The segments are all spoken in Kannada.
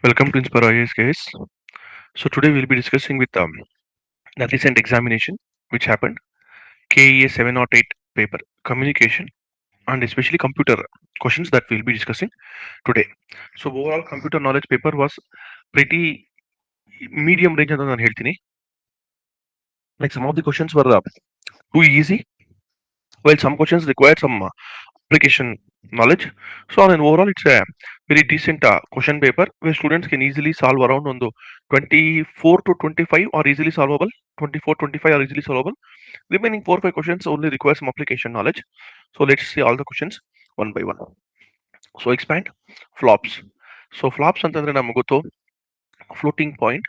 Welcome to Inspire IAS guys. So today we'll be discussing with the recent examination which happened KEA 708 paper communication and especially computer questions that we'll be discussing today. So overall computer knowledge paper was pretty medium range ಅಂತ ನಾನು ಹೇಳ್ತೀನಿ. Like some of the questions were too easy while some questions required some application knowledge. So on an overall, it's a very decent question paper where students can easily solve around on the 24 to 25 are easily solvable. 24, 25 are easily solvable. Remaining 4 5 questions only require some application knowledge. So let's see all the questions one by one. So expand flops. So flops ಅಂತಂದ್ರೆ ನಮಗೆ ಗೊತ್ತು floating point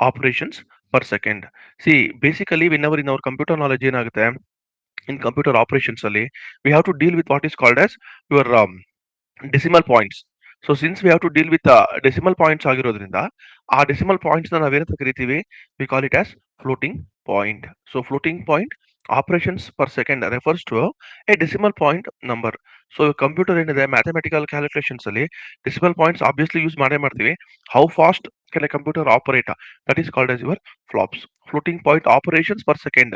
operations per second. See, basically whenever in our computer knowledge ಏನಾಗುತ್ತೆ in computer operations ಅಲ್ಲಿ we have to deal with what is called as your decimal points. So since we have to deal with decimal points ಆಗಿರೋದ್ರಿಂದ ಆ decimal points ನ ನಾವೇನಂತ ಕರಿತೀವಿ, we call it as floating point. So floating point operations per second refers to a decimal point number. So computer ಏನಿದೆ mathematical calculations ಅಲ್ಲಿ decimal points obviously use ಮಾಡೇ ಮಾಡ್ತೀವಿ. How fast can a computer operate, that is called as your flops. Floating point operations per second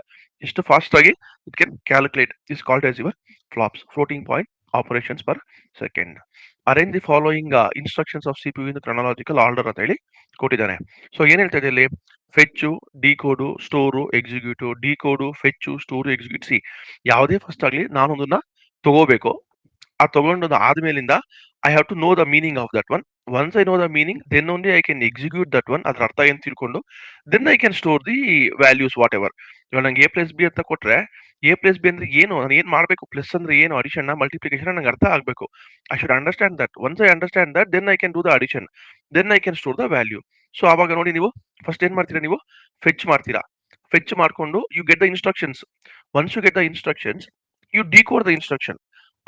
ಎಷ್ಟು ಫಾಸ್ಟ್ ಆಗಿ it can calculate is called as your flops. Floating point operations per second. Arrange the following instructions of CPU in the chronological order ಅಂತ ಹೇಳಿ ಕೊಟ್ಟಿದ್ದಾನೆ. ಸೊ ಏನ್ ಹೇಳ್ತಾ ಇದೆ ಇಲ್ಲಿ, fetch, decode, store, execute, decode, fetch, store, execute. See ಯಾವುದೇ ಫಸ್ಟ್ ಆಗಲಿ ನಾನು ಒಂದನ್ನ ತಗೋಬೇಕು. ಆ ತಗೊಂಡು ಆದ್ಮೇಲಿಂದ I have to know the meaning of that one. Once I know the meaning then only I can execute that one. ಅದ್ರ ಅರ್ಥ ಏನ್ ತಿಳ್ಕೊಂಡು then I can store the values whatever. ಇವಾಗ ನಂಗೆ ಎ ಪ್ಲಸ್ ಬಿ ಅಂತ ಕೊಟ್ರೆ ಎ ಪ್ಲಸ್ ಬಿ ಅಂದ್ರೆ ಏನು, ನಾನು ಏನ್ ಮಾಡ್ಬೇಕು, ಪ್ಲಸ್ ಅಂದ್ರೆ ಏನು, ಅಡಿಷನ್ ಮಲ್ಟಿಪ್ಲಿಕೇಶನ್ ನಂಗೆ ಅರ್ಥ ಆಗ್ಬೇಕು. I should understand that. Once I understand that then I can do the addition, then I can store the value. So ಅವಾಗ ನೋಡಿ ನೀವು ಫಸ್ಟ್ ಏನ್ ಮಾಡ್ತೀರಾ, ನೀವು ಫೆಚ್ ಮಾಡ್ತೀರಾ. ಫೆಚ್ ಮಾಡ್ಕೊಂಡು you get the instructions. Once you get the instructions you decode the instruction.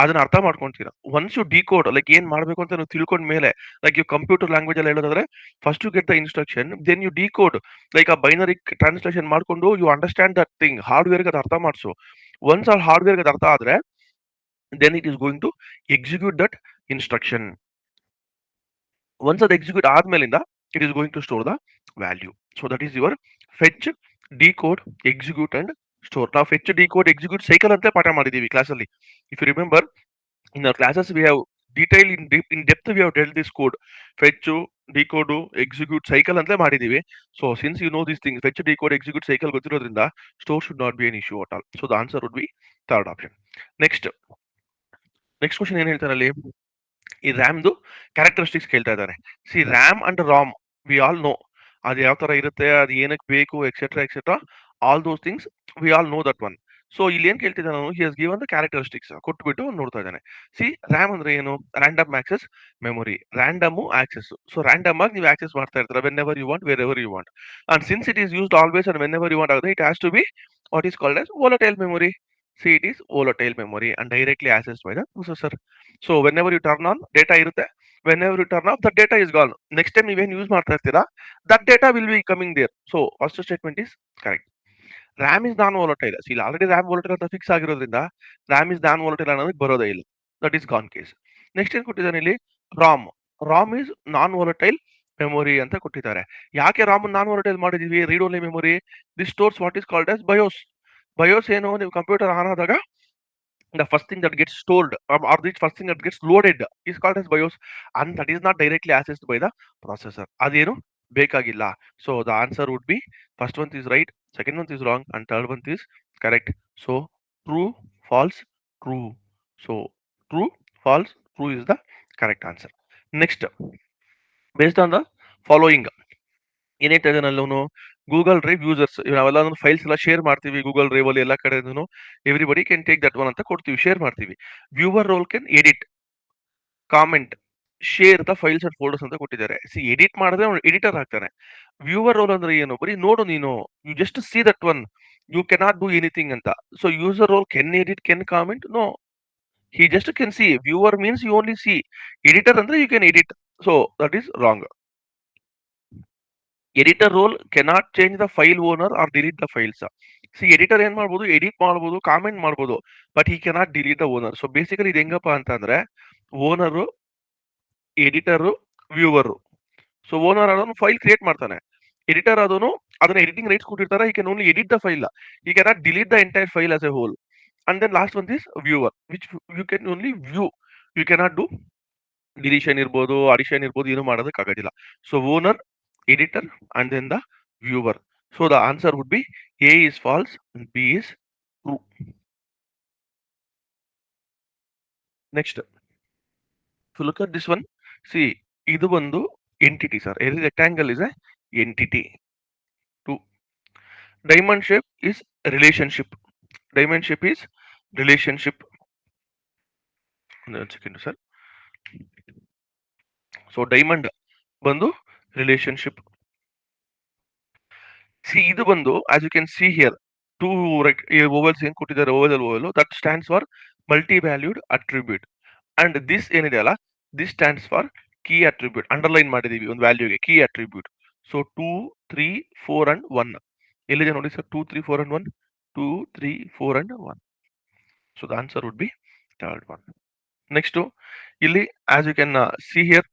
ಅದನ್ನ ಅರ್ಥ ಮಾಡ್ಕೊಂತೀರಾ. ಒನ್ಸ್ ಯು ಡಿಕೋಡ್, ಲೈಕ್ ಏನ್ ಮಾಡ್ಬೇಕು ಅಂತ ನೀವು ತಿಳ್ಕೊಂಡ ಮೇಲೆ, ಲೈಕ್ ಯು ಕಂಪ್ಯೂಟರ್ ಲ್ಯಾಂಗ್ವೇಜ್ ಅಲ್ಲಿ ಹೇಳೋದಾದ್ರೆ first you get the instruction, then you decode, like ಆ ಬೈನರಿ ಟ್ರಾನ್ಸ್ಲೇಷನ್ ಮಾಡ್ಕೊಂಡು ಯು ಅಂಡರ್ಸ್ಟ್ಯಾಂಡ್ ದಟ್ ಥಿಂಗ್. ಹಾರ್ಡ್ವೇರ್ಗೆ ಅದು ಅರ್ಥ ಮಾಡಿಸು. ಒನ್ಸ್ ಆ ಹಾರ್ಡ್ವೇರ್ಗೆ ಅದು ಅರ್ಥ ಆದ್ರೆ then it is going to execute that instruction. Once ಅದು ಎಕ್ಸಿಕ್ಯೂಟ್ ಆದ್ಮೇಲಿಂದ it is going to store the value. So that is your fetch, decode, execute and store. ನಾವು ಫೆಚ್, ಡಿಕೋಡ್, ಎಕ್ಸಿಕ್ಯೂಟ್ ಸೈಕಲ್ ಅಂತ ಪಾಠ ಮಾಡಿದೀವಿ ಕ್ಲಾಸಲ್ಲಿ. If you remember, in our classes we have detail in depth we have dealt this code. Fetch, decode, execute cycle ಅಂತ ಮಾಡಿದೀವಿ. So since you know these things, fetch, decode, execute cycle ಗೊತ್ತಿರೋದ್ರಿಂದ store should not be an issue at all. So the answer would be third option. Next question ಏನ್ ಹೇಳ್ತಾನೆ ಅಲ್ಲಿ, ಈ ರ್ಯಾಮ್ದು ಕ್ಯಾರೆಕ್ಟರಿಸ್ಟಿಕ್ಸ್ ಕೇಳ್ತಾ ಇದ್ದಾನೆ. C RAM and Ram V all no, ಅದು ಯಾವ ತರ ಇರುತ್ತೆ, ಅದು ಏನಕ್ಕೆ ಬೇಕು, etcetera etcetera, all those things we all no that one. So ಇಲ್ಲಿ ಏನ್ ಕೇಳ್ತಿದ್ದಾನೆ ನಾನು, ಹಿ ಹಸ್ ಗಿವನ್ ದ ಕ್ಯಾರೆಕ್ಟರಿಸ್ಟಿಕ್ಸ್ ಕೊಟ್ಬಿಟ್ಟು ನೋಡ್ತಾ ಇದ್ದಾನೆ. ಸಿ ರ್ಯಾಮ್ ಅಂದ್ರೆ ಏನು, random access memory, random access. So random ಆಗಿ ನೀವು ಆಕ್ಸೆಸ್ ಮಾಡ್ತಾ ಇರ್ತೀರಾ whenever you want, wherever you want. And since it is used always and whenever you want ಆಗುತ್ತೆ, it has to be what is called as volatile memory. See, it is volatile memory and directly accessed by the processor. So whenever you turn on, data irutte. Whenever you turn off, the data is gone. Next time even use ಮಾಡ್ತಾ ಇರ್ತೀರಾ, that data will be coming there. So first statement is correct. RAM is non volatile. See, already RAM volatile ಅಂತ ಫಿಕ್ಸ್ ಆಗಿರೋದ್ರಿಂದ RAM is non volatile ಅನ್ನೋದಕ್ಕೆ ಬರೋದೇ ಇಲ್ಲ. That is gone case. Next ಏನ್ ಕೊಟ್ಟಿದ್ದಾನೆ ಇಲ್ಲಿ, ROM. ROM is non volatile memory ಅಂತ ಕೊಟ್ಟಿದ್ದಾರೆ. ಯಾಕೆ ROM ನಾನ್ volatile ಮಾಡಿದೀವಿ, read only memory. This stores what is called as BIOS. BIOS ಏನು, ನೀವು ಕಂಪ್ಯೂಟರ್ ಆನ್ ಆದಾಗ the first thing that gets stored, or the first thing that gets loaded is called as BIOS, and that is not directly accessed by the processor. ಅದೇನು ಬೇಕಾಗಿಲ್ಲ. So the answer would be first one is right, second one is wrong, and third one is correct. So true, false, true. So true, false, true is the correct answer. Next, based on the following, ಏನ್ ಹೇಳ್ತಾ ಇದ್ದಾನೆ ಅಲ್ಲವನು, ಗೂಗಲ್ ಡ್ರೈವ್ ಯೂಸರ್ಸ್, ನಾವೆಲ್ಲ ಫೈಲ್ಸ್ ಎಲ್ಲ ಶೇರ್ ಮಾಡ್ತೀವಿ ಗೂಗಲ್ ಡ್ರೈವ್ ಅಲ್ಲಿ ಎಲ್ಲ ಕಡೆನೂ. Everybody can take that one ಅಂತ ಕೊಡ್ತೀವಿ, ಶೇರ್ ಮಾಡ್ತೀವಿ. Viewer role can edit, comment, share the files and folders ಅಂತ ಕೊಟ್ಟಿದ್ದಾರೆ. ಸಿ ಎಡಿಟ್ ಮಾಡಿದ್ರೆ ಅವ್ನು ಎಡಿಟರ್ ಆಗ್ತಾನೆ. ವ್ಯೂವರ್ ರೋಲ್ ಅಂದ್ರೆ ಏನು, ಬರೀ ನೋಡು ನೀನು, you just see that one, you cannot do anything ಅಂತ. So user role can edit, can comment, no, he just can see. Viewer means you only see. Editor ಅಂದ್ರೆ you can edit. So that is wrong. Editor role cannot change the file owner or delete the files. See editor ಏನ್ ಮಾಡ್ಬೋದು, ಎಡಿಟ್ ಮಾಡ್ಬೋದು, ಕಾಮೆಂಟ್ ಮಾಡ್ಬೋದು, but he cannot delete the owner. So basically ಇದು ಹೆಂಗಪ್ಪ ಅಂತಂದ್ರೆ, owner, editor, viewer. So owner ಆದವನು ಫೈಲ್ ಕ್ರಿಯೇಟ್ ಮಾಡ್ತಾನೆ. ಎಡಿಟರ್ ಆದವನು ಅದನ್ನ ಎಡಿಟಿಂಗ್ ರೈಟ್ಸ್ ಕೊಟ್ಟಿರ್ತಾರೆ, he can only edit the file, he cannot delete the entire file as a whole. And then last one is viewer, which you can only view, you cannot do deletion ಇರ್ಬೋದು, ಅಡಿಷನ್ ಇರ್ಬೋದು, ಏನು ಮಾಡೋದಕ್ಕಾಗೋದಿಲ್ಲ. So owner, editor and then the viewer. So the answer would be a is false and B is true. Next, if you look at this one, see, ಇದು ಒಂದು entity sir. Every rectangle is a entity. 2. Diamond shape is relationship. Diamond shape is relationship. One second sir. So diamond ಬಂದು relationship. See, ಇದು ಬಂದು as you can see here, two ovals ಏನು ಕೊಟ್ಟಿದ್ದಾರೆ, oval that stands for multi-valued attribute. And this ಏನಿದೆ ಅಲ್ಲ, this stands for key attribute. Underline ಮಾಡಿದೀವಿ ಒಂದು ವ್ಯಾಲ್ಯೂಗೆ key attribute. So 2, 3, 4 and 1. ಎಲ್ಲಿದೆ ನೋಡಿ sir, 2, 3, 4 and 1. 2, 3, 4 and 1. So the answer would be third one. Next, ಇಲ್ಲಿ as you can see here,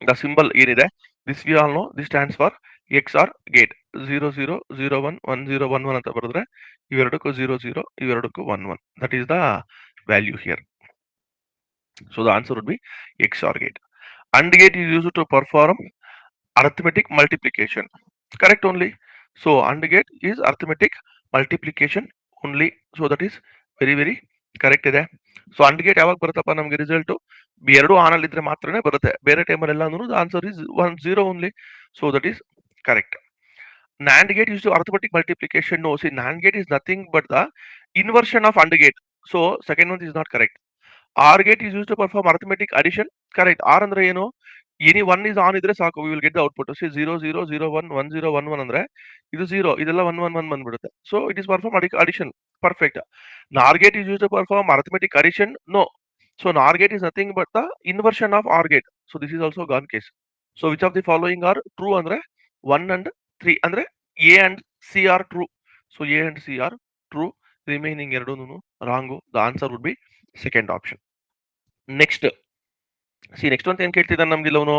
the symbol ಏನಿದೆ, this we all know, this stands for XOR gate. 0 0 0 1 1 0 1 1 ಅಂತ ಬರೆದ್ರೆ ಇವೆರಡಕ್ಕೂ 0 0, ಇವೆರಡಕ್ಕೂ 1 1. That is the value here. So the answer would be XOR gate. AND gate is used to perform arithmetic multiplication. Correct only. So AND gate is arithmetic multiplication only. So that is very very correct ಇದೆ. ಸೊ AND gate ಯಾವಾಗ ಬರುತ್ತಪ್ಪ ನಮಗೆ ರಿಸಲ್ಟ್, ಎರಡು ಆನ್ ಅಲ್ಲಿ ಇದ್ರೆ ಮಾತ್ರನೇ ಬರುತ್ತೆ, ಬೇರೆ ಟೈಮಲ್ಲಿ ಎಲ್ಲ ಅಂದ್ರೆ answer is 1 0 only. So that is correct. NAND gate is to arithmetic multiplication. No, see, NAND gate is nothing but the inversion of AND gate. So second one is not correct. OR gate is used to perform arithmetic addition. Correct. OR ಅಂದ್ರೆ ಏನು, ಎನಿ ಒನ್ ಇಸ್ ಆನ್ ಇದ್ರೆ ಸಾಕು, we will get the output. C 0 0 0 1 1 0 1 1 ಅಂದ್ರೆ ಇದು 0, ಇದೆಲ್ಲ 1 1 1 ಬಂದ್ಬಿಡುತ್ತೆ. So it is perform addition. Perfect. NOR gate is used to perform arithmetic addition. No. So NOR gate is nothing but the inversion of OR gate. So this is also gone case. So which of the following are true ಅಂದ್ರೆ 1 and 3 ಅಂದ್ರೆ A and C are true. So A and C are true. Remaining ಎರಡೂನು wrong. The answer would be second option. Next, see, next one ಏನ್ ಕೇಳ್ತಿದ್ದಾನೆ ನಮ್ಗೆ ಅವನು,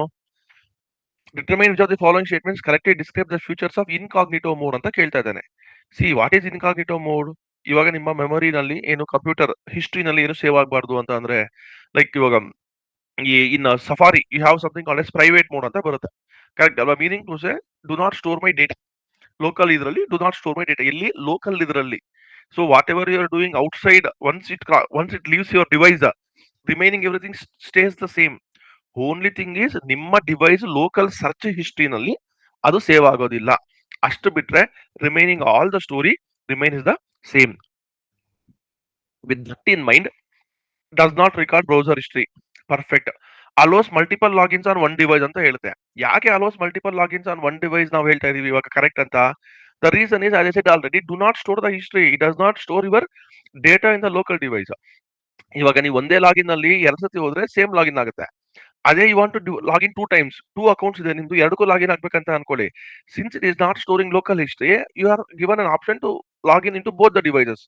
determine which of the following statements correctly describe the futures of incognito mode ಅಂತ ಕೇಳ್ತಾ ಇದ್ದಾನೆ. See, what is incognito mode? ಇವಾಗ ನಿಮ್ಮ ಮೆಮೊರಿನಲ್ಲಿ ಏನು ಕಂಪ್ಯೂಟರ್ ಹಿಸ್ಟ್ರಿನಲ್ಲಿ ಏನು ಸೇವ್ ಆಗಬಾರ್ದು ಅಂತ ಅಂದ್ರೆ, ಲೈಕ್ ಇವಾಗ in Safari you have something called as private mode ಅಂತ ಬರುತ್ತೆ. ಕರೆಕ್ಟ್ ಅಲ್ವಾ? Meaning to say do not store my data. Local ಇದರಲ್ಲಿ do not store my data, ಎಲ್ಲಿ ಲೋಕಲ್ ಇದರಲ್ಲಿ. So whatever you are doing outside, once it leaves your device, remaining everything stays the same. Only thing is ನಿಮ್ಮ ಡಿವೈಸ್ ಲೋಕಲ್ ಸರ್ಚ್ ಹಿಸ್ಟ್ರಿನಲ್ಲಿ ಅದು ಸೇವ್ ಆಗೋದಿಲ್ಲ. ಅಷ್ಟು ಬಿಟ್ರೆ remaining all the story remains the same. With that in mind, does not record browser history. Perfect. Allows multiple logins on one device ಅಂತ ಹೇಳುತ್ತೆ. ಯಾಕೆ allows multiple logins on one device ನಾವು ಹೇಳ್ತಾ ಇದೀವಿ ಇವಾಗ ಕರೆಕ್ಟ್ ಅಂತ? The reason is, as I said already, do not store the history. It does not store your data in the local device. ಇವಾಗ ನೀವು ಒಂದೇ ಲಾಗಿನ್ ಅಲ್ಲಿ 2 ಸತಿ ಹೋದ್ರೆ ಸೇಮ್ ಲಾಗಿನ್ ಆಗುತ್ತೆ. ಅದೇ you want to login 2 times, 2 accounts ಇದೆ ನಿಮ್ದು, ಎರಡಕ್ಕೂ ಲಾಗಿನ್ ಆಗ್ಬೇಕಂತ ಅನ್ಕೊಳ್ಳಿ. Since it is not storing local history, you are given an option to login in to both the devices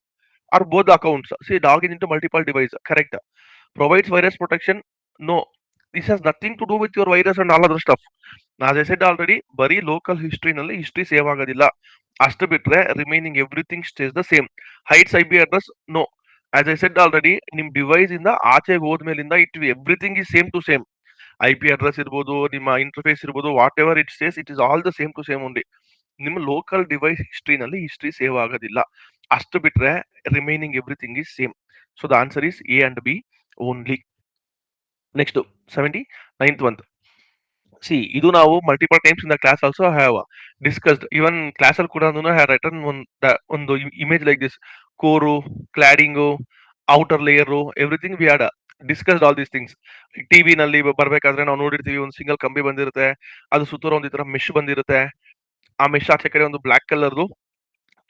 or both the accounts. See, login in to multiple device. Correct. Provides virus protection. No, this has nothing to do with your virus and all other stuff. as I said already, ಬರೀ ಲೋಕಲ್ ಹಿಸ್ಟ್ರಿನಲ್ಲಿ ಹಿಸ್ಟ್ರಿ ಸೇವ್ ಆಗೋದಿಲ್ಲ. ಅಷ್ಟು ಬಿಟ್ರೆ remaining everything stays the same. Hides IP address. ನೋ, as I said already, ನಿಮ್ ಡಿವೈಸ್ ಇಂದ ಆಚೆಗೆ ಹೋದ್ಮೇಲಿಂದ it everything is same to same. IP address ಇರ್ಬೋದು, ನಿಮ್ಮ ಇಂಟರ್ಫೇಸ್ ಇರ್ಬೋದು, whatever it says, it is all the same to same only. ನಿಮ್ಮ ಲೋಕಲ್ ಡಿವೈಸ್ ಹಿಸ್ಟ್ರಿನಲ್ಲಿ ಹಿಸ್ಟ್ರಿ ಸೇವ್ ಆಗೋದಿಲ್ಲ. ಅಷ್ಟು ಬಿಟ್ರೆ remaining everything is same. So the answer is A and B only. Next 79th one. See, ಇದು ನಾವು multiple times in the class also have discussed. Even class ಅಲ್ಲಿ ಕೂಡ ಹ್ಯಾವ್ ರಿಟರ್ನ್ ಒಂದು image like this: core, cladding, outer layer, everything we had discussed all these things. TV ನಲ್ಲಿ ಬರ್ಬೇಕಾದ್ರೆ ನಾವು ನೋಡಿರ್ತೀವಿ, ಒಂದು ಸಿಂಗಲ್ ಕಂಬಿ ಬಂದಿರುತ್ತೆ, ಅದು ಸುತ್ತೋರ ಒಂದು ಈ ತರ ಮೆಶ್ ಬಂದಿರುತ್ತೆ, ಆ ಮೆಶ್ ಆಚೆ ಕಡೆ ಒಂದು ಬ್ಲಾಕ್ ಕಲರ್ದು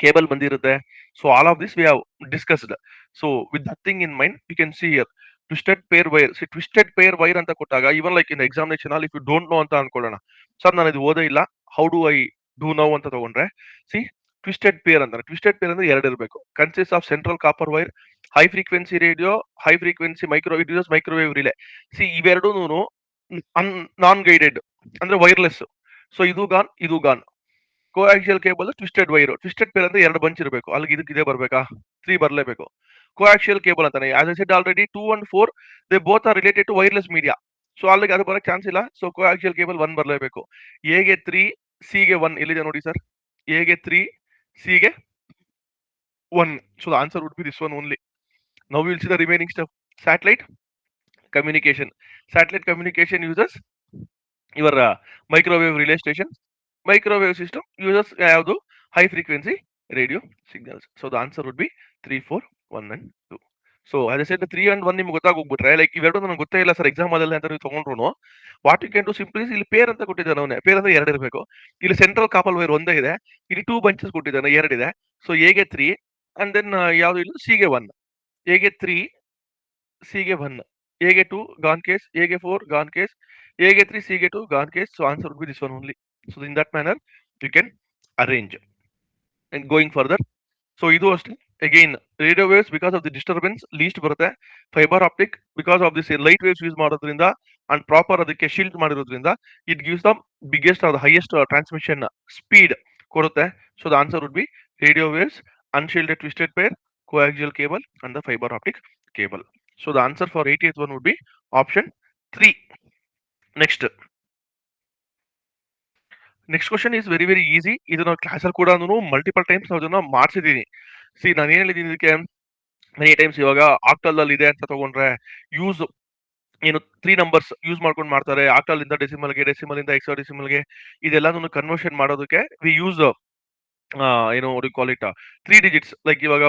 ಕೇಬಲ್ ಬಂದಿರುತ್ತೆ. So all of this we have discussed. So with that thing in mind, you can see here twisted pair wire. See, twisted pair wire ಅಂತ ಕೊಟ್ಟಾಗ, ಇವನ್ ಲೈಕ್ ಇನ್ ಎಕ್ಸಾಮಿನೇಷನ್ ಅಲ್ಲಿ ಇಫ್ ಯು ಡೋಂಟ್ ನೋ ಅಂತ ಅನ್ಕೊಳ್ಳೋಣ, ಸರ್ ನಾನು ಇದು ಓದೇ ಇಲ್ಲ, how do I do now ಅಂತ ತಗೊಂಡ್ರೆ, ಸಿ, ಟ್ವಿಸ್ಟೆಡ್ ಪೇರ್ ಅಂತಾರೆ. ಟ್ವಿಸ್ಟೆಡ್ ಪೇರ್ ಅಂದ್ರೆ ಎರಡು ಇರಬೇಕು. Consist of central copper wire, high frequency radio, high frequency microwave relay. See, ಇವೆರಡೂನು ನಾನ್ ಗೈಡೆಡ್ ಅಂದ್ರೆ ವೈರ್ಲೆಸ್. ಸೊ ಇದು gone. Coaxial cable twisted wire. Twisted pair ಅಂದ್ರೆ ಎರಡು ಬಂಚ್ ಇರಬೇಕು, ಅಲ್ಲಿಗೆ ಇದಕ್ಕೆ ಇದೇ ಬರ್ಬೇಕಾ? 3 ಬರಲೇಬೇಕು. ಕೋಆಕ್ಸಿಯಲ್ ಕೇಬಲ್ ಅಂತಾನೆ, as I said already 2 and 4 they both are related to wireless media. So ಅಲ್ಲಿಗೆ ಅದು ಬರಕ್ಕೆ ಚಾನ್ಸ್ ಇಲ್ಲ. ಸೊ ಕೋಆಕ್ಸಿಯಲ್ ಕೇಬಲ್ 1 ಬರಲೇಬೇಕು. ಎಗೆ 3, ಸಿಗೆ 1 ಎಲ್ಲಿದೆ ನೋಡಿ ಸರ್. ಎಗೆ 3, ಸಿಗೆ 1. So the answer would B this one only. Now will see the remaining stuff. Satellite communication. Satellite communication uses your microwave relay station. Microwave system uses ಯಾವುದು high frequency radio signals. So the answer would be 3, 4, 1 and 2. So as I said, 3 and 1 ನಿಮ್ಗೆ ಗೊತ್ತಾಗೋಗ್ಬಿಟ್ರೆ, ಲೈಕ್ ಇವೆರಡು ನನಗೆ ಗೊತ್ತೇ ಇಲ್ಲ ಸರ್ ಎಕ್ಸಾಮ್ ಅಲ್ಲಿ ಅಂತ ನೀವು ತಗೊಂಡ್ರು, what you can do simply ಇಲ್ಲಿ ಪೇರ್ ಅಂತ ಕೊಟ್ಟಿದ್ದಾನೆ ಅವನೇ. ಪೇರ್ ಅಂದ್ರೆ ಎರಡು ಇರಬೇಕು. ಇಲ್ಲಿ ಸೆಂಟ್ರಲ್ ಕಾಪಲ್ ವೈರ್ ಒಂದೇ ಇದೆ, ಇಲ್ಲಿ 2 ಬಂಚಸ್ ಕೊಟ್ಟಿದ್ದಾನೆ, ಎರಡಿದೆ. ಸೊ ಎಗೆ 3 ಅಂಡ್ ದೆನ್ ಯಾವ್ದು ಇಲ್ಲ ಸಿಗೆ 1. ಎಗೆ 3, ಸಿಗೆ 1, ಎಗೆ 2 gone case, ಎಗೆ 4 gone case, ಎಗೆ 3, ಸಿಗೆ 2 gone case. So answer would be this one only. So in that manner you can arrange. And going further, so ಇದು ಅಷ್ಟೇ. Again, radio waves because of the disturbance least ಬರುತ್ತೆ. Fibre optic because of this light waves use ಮಾಡೋದ್ರಿಂದ ಅಂಡ್ ಪ್ರಾಪರ್ ಅದಕ್ಕೆ ಶಿಲ್ಡ್ ಮಾಡಿರೋದ್ರಿಂದ it gives the biggest or the highest transmission speed ಕೊಡುತ್ತೆ. So the answer would be radio waves, unshielded twisted pair, coaxial cable and the fiber optic cable. So the answer for 80th one would be option 3. Next question is very easy. ಇದು ನಾವು ಕ್ಲಾಸಲ್ಲಿ ಕೂಡ ಮಲ್ಟಿಪಲ್ ಟೈಮ್ಸ್ ನಾವು ಅದನ್ನ ಮಾಡಿಸಿದೀನಿ. ಸಿ ನಾನು ಏನ್ ಹೇಳಿದೀನಿ ಇದಕ್ಕೆ, ಮೆನಿ ಟೈಮ್ಸ್ ಇವಾಗ ಆಕ್ಟಲ್ ಅಲ್ಲಿ ಇದೆ ಅಂತ ತಗೊಂಡ್ರೆ ಯೂಸ್ ಏನು 3 ನಂಬರ್ಸ್ ಯೂಸ್ ಮಾಡ್ಕೊಂಡು ಮಾಡ್ತಾರೆ. ಆಕ್ಟಲ್ ಇಂದ ಡೆಸಿಮಲ್ಗೆ, ಡೆಸಿಮಲ್ ಇಂದ ಹೆಕ್ಸಾಡೆಸಿಮಲ್ಗೆ, ಇದೆಲ್ಲಾನು ಕನ್ವರ್ಷನ್ ಮಾಡೋದಕ್ಕೆ ವಿ ಯೂಸ್ ಏನು ಕಾಲ್ ಇಟ್ 3 ಡಿಜಿಟ್ಸ್. ಲೈಕ್ ಇವಾಗ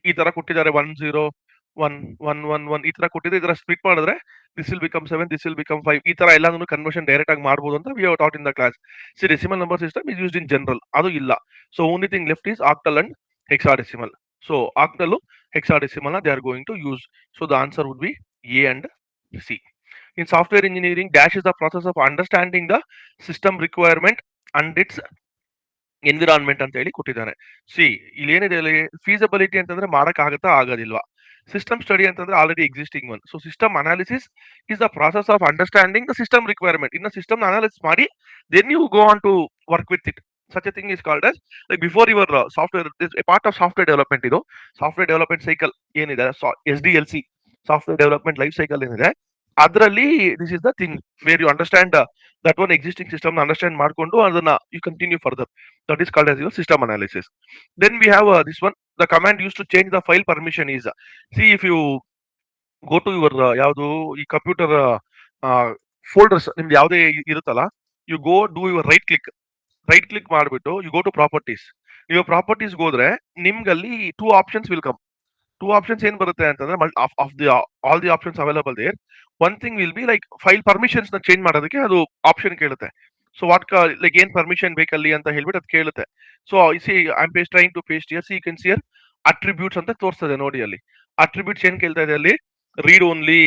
ಈ ತರ ಕೊಟ್ಟಿದ್ದಾರೆ 1 0 1 1 1 1 ಈ ತರ ಕೊಟ್ಟಿದ್ರೆ, ಈ ತರ ಸ್ಪ್ಲಿಟ್ ಮಾಡಿದ್ರೆ this will become 7, this will become 5. ಈ ತರ ಎಲ್ಲಾನು ಕನ್ವರ್ಷನ್ ಡೈರೆಕ್ಟ್ ಆಗಿ ಮಾಡಬಹುದು ಅಂತ we have taught in the class. See decimal number system is used in general, ಅದು ಇಲ್ಲ. So only thing left is octal and hexadecimal. So octal hexadecimal they are going to use. So the answer would be A and C. In software engineering, dash is the process of understanding the system requirement and its environment ಅಂತ ಹೇಳಿ ಕೊಟ್ಟಿದ್ದಾನೆ. ಸಿ ಇಲ್ಲಿ ಏನಿದೆ, ಫೀಸಿಬಿಲಿಟಿ ಅಂತಂದ್ರೆ ಮಾಡಕ್ ಆಗತ್ತಾ ಆಗೋದಿಲ್ವಾ. ಸಿಸ್ಟಮ್ ಸ್ಟಡಿ ಅಂತಂದ್ರೆ already existing one. So system analysis is the process of understanding the system requirement. ಇನ್ನ ಸಿಸ್ಟಮ್ ಅನಾಲಿಸಿಸ್ ಮಾಡಿ then you go on to work with it. such a thing is called as, like before your software is a part of software development. ಇದು ಸಾಫ್ಟ್ವೇರ್ ಡೆವಲಪ್ಮೆಂಟ್ ಸೈಕಲ್ ಏನಿದೆ, SDLC software development life cycle ಏನಿದೆ, ಅದರಲ್ಲಿ this is the thing where you understand that one existing system understand ಮಾಡ್ಕೊಂಡು ಅದನ್ನ you continue further. That is called as your system analysis. Then we have this one, the command used to change the file permission is, see if you go to your ಯಾವುದು ಈ ಕಂಪ್ಯೂಟರ್ ಫೋಲ್ಡರ್ಸ್ ನಿಮ್ದು ಯಾವುದೇ ಇರುತ್ತಲ್ಲ, you go do your right click ಮಾಡಿಬಿಟ್ಟು ಯು ಗೋ ಟು ಪ್ರಾಪರ್ಟೀಸ್. ನೀವು ಪ್ರಾಪರ್ಟೀಸ್ಗೆ ಹೋದ್ರೆ ನಿಮ್ಗಲ್ಲಿ 2 ಆಪ್ಷನ್ಸ್ ವಿಲ್ ಕಮ್. 2 ಆಪ್ಷನ್ಸ್ ಏನ್ ಬರುತ್ತೆ ಅಂತಂದ್ರೆ, of the all the options available there, one thing will be like file permissions ನ ಚೇಂಜ್ ಮಾಡೋದಕ್ಕೆ ಅದು ಆಪ್ಷನ್ ಕೇಳುತ್ತೆ. ಸೊ ವಾಟ್ ಲೈಕ್ ಏನ್ ಪರ್ಮಿಷನ್ ಬೇಕಲ್ಲಿ ಅಂತ ಹೇಳ್ಬಿಟ್ಟು ಅದು ಕೇಳುತ್ತೆ. So see I am trying to paste here. See you can see here attributes ಅಂತ ತೋರಿಸ್ತದೆ ನೋಡಿ. ಅಲ್ಲಿ ಅಟ್ರಿಬ್ಯೂಟ್ಸ್ ಏನ್ ಕೇಳ್ತಾ ಇದೆ, ಅಲ್ಲಿ read only,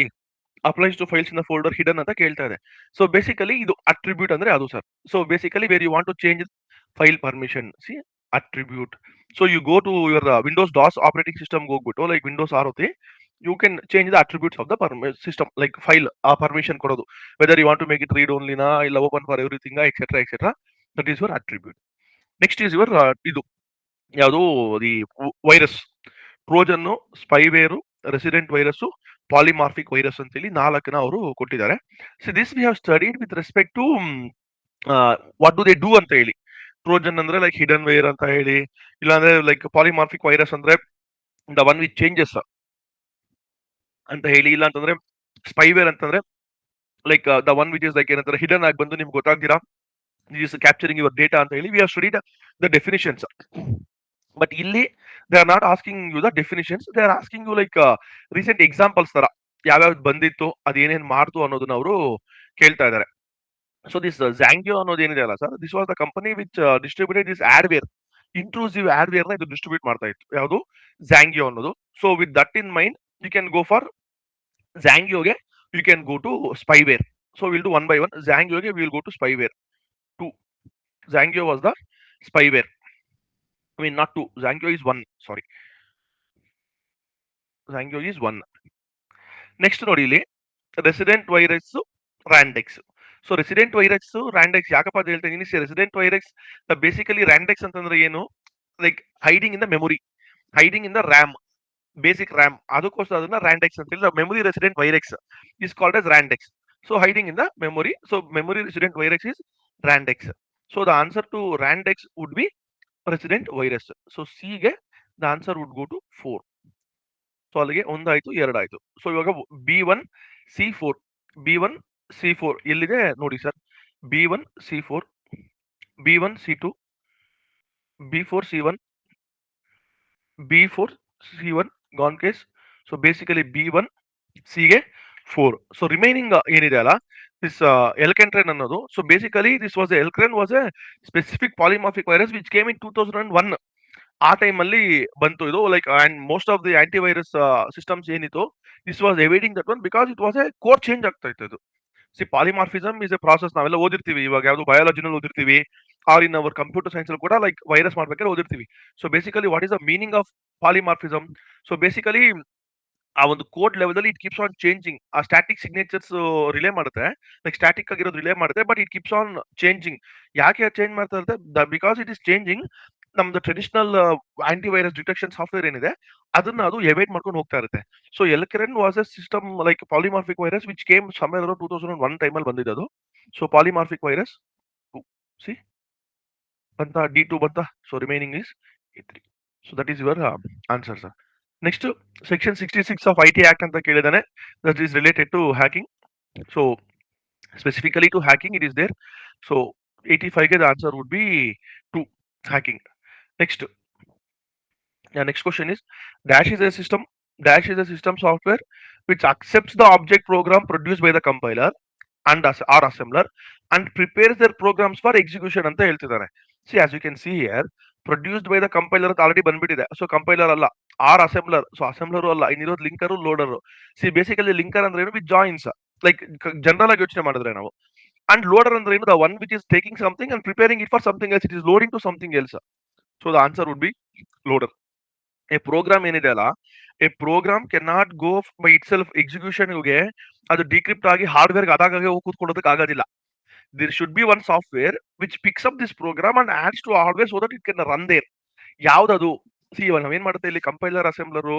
applies to files in the folder, hidden ಅಂತ ಕೇಳ್ತಾ ಇದೆ. ಸೊ ಬೇಸಿಕಲಿ ಇದು ಅಟ್ರಿಬ್ಯೂಟ್ ಅಂದ್ರೆ ಅದು sir. So basically where you want to change file permission, see attribute. So you go to your Windows DOS operating system ಹೋಗ್ಬಿಟ್ಟು, ಲೈಕ್ ವಿಂಡೋಸ್ ಆರುತ್ತೆ, you can change the attributes of the system, like file permission ಕೊಡೋದು, whether you want to make it read only na ಇಲ್ಲ open for everything etc. That is your attribute. Next is your ಇದು ಯಾವುದು the virus, Trojan, spyware, resident virus, polymorphic virus ಅಂತ ಹೇಳಿ 4ನ ಅವರು ಕೊಟ್ಟಿದ್ದಾರೆ. So this we have studied with respect to what do they do ಅಂತ ಹೇಳಿ. ಟ್ರೋಜನ್ ಅಂದ್ರೆ ಲೈಕ್ ಹಿಡನ್ ವೈರ್ ಅಂತ ಹೇಳಿ, ಇಲ್ಲಾಂದ್ರೆ ಲೈಕ್ ಪಾಲಿಮಾರ್ಫಿಕ್ ವೈರಸ್ ಅಂದ್ರೆ ದ ಒನ್ ವಿತ್ ಚೇಂಜಸ್ ಅಂತ ಹೇಳಿ, ಇಲ್ಲ ಅಂತಂದ್ರೆ ಸ್ಪೈವೇರ್ ಅಂತಂದ್ರೆ like the one which is like ಏನಂತಾರೆ ಹಿಡನ್ ಆಗಿ ಬಂದು ನಿಮ್ಗೆ ಗೊತ್ತಾಗ್ತೀರಾ ಇಸ್ ಕ್ಯಾಪ್ಚರಿಂಗ್ ಯುವರ್ ಡೇಟಾ ಅಂತ ಹೇಳಿ. We have studied the definitions. But ಇಲ್ಲಿ they are not asking you the definitions, they are asking you like recent examples ತರ ಯಾವ್ಯಾವ್ದು ಬಂದಿತ್ತು, ಅದೇನೇನ್ ಮಾಡ್ತು ಅನ್ನೋದನ್ನ ಅವರು ಕೇಳ್ತಾ ಇದ್ದಾರೆ. ಸೊ ದಿಸ್ ಝ್ಯಾಂಗ್ಯೋ ಅನ್ನೋದು ಏನಿದೆ ಅಲ್ಲ ಸರ್, this was the company which distributed this adware, intrusive adware ನ ಇದು ಡಿಸ್ಟ್ರಿಬ್ಯೂಟ್ ಮಾಡ್ತಾ ಇತ್ತು, ಯಾವುದು ಝ್ಯಾಂಗ್ಯೋ ಅನ್ನೋದು. So with that in mind you can go for ಝ್ಯಾಂಗ್ಯೋಗೆ, you can go to spyware. So we'll do one by one. Zangyo, we will go to spyware. 2. Zangyo was the spyware. I mean, not 2. Zangyo is 1. Sorry. Zangyo is 1. Next ನೋಡಿ ಇಲ್ಲಿ resident virus Randex. So resident virus Randex ಯಾಕಪ್ಪ ಅಂತ ಹೇಳ್ತೀನಿ. ರೆಸಿಡೆಂಟ್ ವೈರಸ್ ಬೇಸಿಕಲಿ ರ್ಯಾಂಡೆಕ್ಸ್ ಅಂತಂದ್ರೆ ಏನು, like hiding in the memory, hiding in the RAM, basic RAM, ಅದಕ್ಕೋಸ್ಕರ ಅದನ್ನ ರ್ಯಾಂಡೆಕ್ಸ್ ಅಂತ ಹೇಳಿ. Memory resident virus is called as Randex. So hiding in the memory, so memory resident virus is Randex. So the answer to Randex would be resident virus. So C ಗೆ the answer would go to 4. So ಅಲ್ಲಿಗೆ ಒಂದಾಯ್ತು, ಎರಡಾಯ್ತು. ಸೊ ಇವಾಗ B1C4, B1C4 ಎಲ್ಲಿದೆ ನೋಡಿ sir. B1C4, B1C2, B4C1, B4C1 gone case. So basically B1 C ಗೆ 4. ಸೊ ರಿಮೈನಿಂಗ್ ಏನಿದೆ ಅಲ್ಲ, ದಿಸ್ ಎಲ್ಕೆಂಟ್ರೆನ್ ಅನ್ನೋದು. So basically this was Elkern was a specific polymorphic virus which came in 2001. ಆ ಟೈಮ್ ಅಲ್ಲಿ ಬಂತು ಇದು. Like and most of the antivirus systems ಏನಿತ್ತು, this was avoiding that one because it was a core change ಆಗ್ತಾ ಇತ್ತು ಇದು. See polymorphism is a process. ನಾವೆಲ್ಲ ಓದಿರ್ತೀವಿ, ಇವಾಗ ಯಾವ್ದು ಬಯಾಲಜಿನಲ್ಲಿ ಓದಿರ್ತೀವಿ, or in our computer science ಅಲ್ಲಿ ಕೂಡ ಲೈಕ್ ವೈರಸ್ ಮಾಡ್ಬೇಕಾದ್ರೆ ಓದಿರ್ತೀವಿ. So basically what is the meaning of polymorphism? So basically ಆ ಒಂದು ಕೋಡ್ ಲೆವೆಲ್ ಅಲ್ಲಿ ಇಟ್ ಕೀಪ್ಸ್ ಆನ್ ಚೇಂಜಿಂಗ್. ಆ ಸ್ಟ್ಯಾಟಿಕ್ ಸಿಗ್ನೇಚರ್ಸ್ ರಿಲೇ ಮಾಡುತ್ತೆ, ಲೈಕ್ ಸ್ಟ್ಯಾಟಿಕ್ ಆಗಿರೋದು ರಿಲೇ ಮಾಡುತ್ತೆ, but it keeps on changing. ಯಾಕೆ ಚೇಂಜ್ ಮಾಡ್ತಾ ಇರುತ್ತೆ? Because it is changing. ನಮ್ದು ಟ್ರೆಡಿಷನಲ್ ಆಂಟಿವೈರಸ್ ಡಿಟೆಕ್ಷನ್ ಸಾಫ್ಟ್ವೇರ್ ಏನಿದೆ ಅದನ್ನ ಅದು ಎವೇಟ್ ಮಾಡ್ಕೊಂಡು ಹೋಗ್ತಾ ಇರುತ್ತೆ. So Elkern was a system like polymorphic virus which came somewhere around 2001 time ಅಲ್ಲಿ ಬಂದಿದೆ ಅದು. ಸೊ ಪಾಲಿಮಾರ್ಫಿಕ್ ವೈರಸ್ ಸಿ ಬಂತ, D2 ಬಂತ. So remaining is E3. So that is your answer sir. Next section 66 of IT act ಅಂತ ಕೇಳಿದಾನೆ. That is related to hacking. So specifically to hacking it is there. So 85 ke the answer would be to hacking. Next, next question is dash is a system, dash is a system software which accepts the object program produced by the compiler and or assembler and prepares their programs for execution ಅಂತ ಹೇಳ್ತಿದ್ದಾರೆ. See, as you can see here, produced by the compiler ಅಂತ ಆಲ್ರೆಡಿ ಬಂದ್ಬಿಟ್ಟಿದೆ. ಸೊ ಕಂಪೈಲರ್ ಅಲ್ಲ, ಆರ್ ಅಸೆಂಬ್ಲರ್. ಸೊ ಅಸೆಂಬ್ಲರ್ ಅಲ್ಲ, ಇನ್ನಿರೋದು linker loader. See basically linker ಅಂದ್ರೆ ಏನು, ವಿತ್ ಜಾಯಿನ್ಸ್. ಲೈಕ್ ಜನರಲ್ ಆಗಿ ಯೋಚನೆ ಮಾಡಿದ್ರೆ ನಾವು. ಅಂಡ್ ಲೋಡರ್ ಅಂದ್ರೆ ಏನು, the one which is taking something and preparing it for something else. It is loading to something else. So the answer would be loader. A program ಏನಿದೆ ಅಲ್ಲ, a program can not go by itself ಎಕ್ಸಿಕ್ಯೂಷನ್ಗೆ. ಅದು ಡಿಕ್ರಿಪ್ಟ್ ಆಗಿ ಹಾರ್ಡ್ವೇರ್ಗೆ ಅದಾಗೆ ಹೋಗಿ ಕೂತ್ಕೊಳ್ಳೋದಕ್ಕೆ ಆಗೋದಿಲ್ಲ. there should be one software which picks up this program and adds to hardware so that it can run there. ಯಾವ್ದದು? ಸಿ ಇವಾಗ ನಾವೇನ್ ಮಾಡುತ್ತೆ ಇಲ್ಲಿ, ಕಂಪೈಲರ್ ಅಸೆಂಬ್ಲರು,